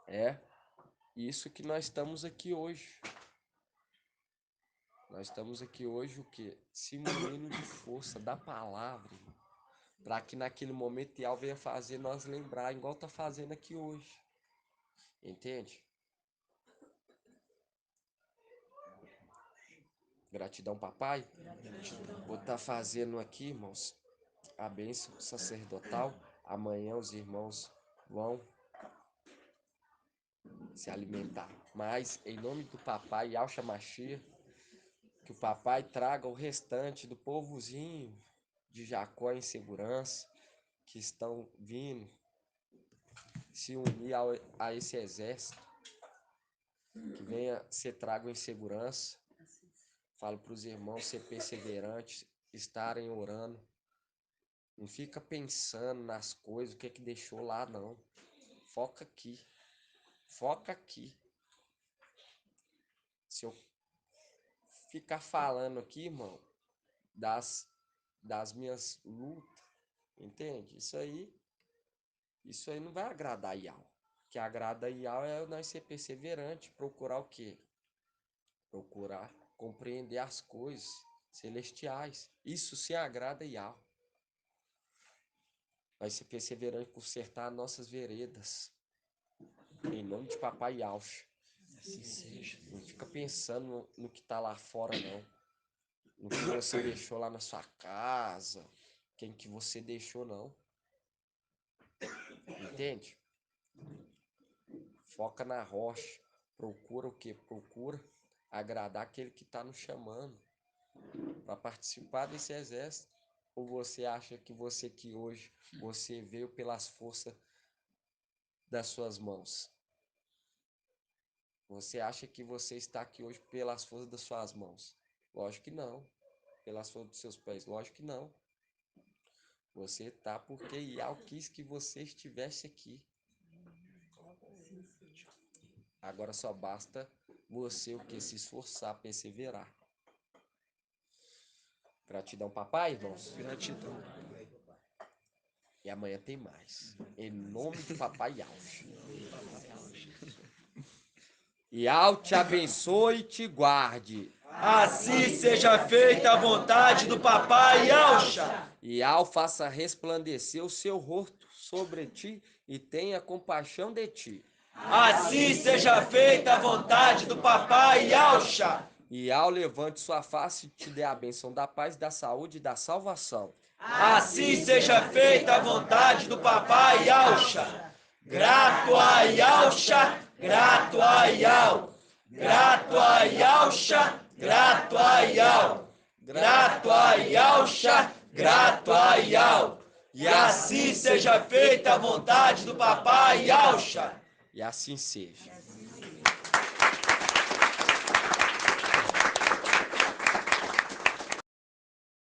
É isso que nós estamos aqui hoje. Nós estamos aqui hoje o quê? Se munindo de força da palavra, para que naquele momento Iau venha fazer nós lembrar, igual tá fazendo aqui hoje. Entende? Gratidão, papai. Vou estar fazendo aqui, irmãos, a bênção sacerdotal. Amanhã os irmãos vão se alimentar. Mas, em nome do papai, Yahshua Mashiach, que o papai traga o restante do povozinho de Jacó em segurança, que estão vindo se unir a esse exército, que venha ser trago em segurança. Falo para os irmãos ser perseverantes, estarem orando. Não fica pensando nas coisas, o que é que deixou lá, não. Foca aqui. Foca aqui. Se eu ficar falando aqui, irmão, das minhas lutas, entende? Isso aí não vai agradar a Iau. O que agrada a Iau é nós ser perseverante, procurar o quê? Procurar compreender as coisas celestiais. Isso se agrada a Iau. Vai ser perseverante consertar nossas veredas. Em nome de papai Yaush. Assim seja. Não fica pensando no que tá lá fora, não. No que você deixou lá na sua casa. Quem que você deixou, não. Entende? Foca na rocha. procura o quê? Procura agradar aquele que está nos chamando para participar desse exército. Ou você acha que hoje você veio pelas forças das suas mãos? Você acha que você está aqui hoje pelas forças das suas mãos? Lógico que não. Pelas forças dos seus pés? Lógico que não. Você está porque Yau quis que você estivesse aqui. Agora só basta você o que? Se esforçar, perseverar. Gratidão, papai, irmãos. Gratidão. E amanhã tem mais. Em nome de papai Yau. Yau te abençoe e te guarde. Assim seja feita a vontade do papai Yaucha. Yau faça resplandecer o seu rosto sobre ti e tenha compaixão de ti. Assim seja feita a vontade do papai Yaucha. Yau levante sua face e te dê a bênção da paz, da saúde e da salvação. Assim seja feita a vontade do papai Yaucha. Grato a Yaucha, grato a Yau. Grato a Yaucha, grato a Yau. Grato a Yaucha, grato a Yau. E assim seja feita a vontade do papai Yaucha. E assim seja.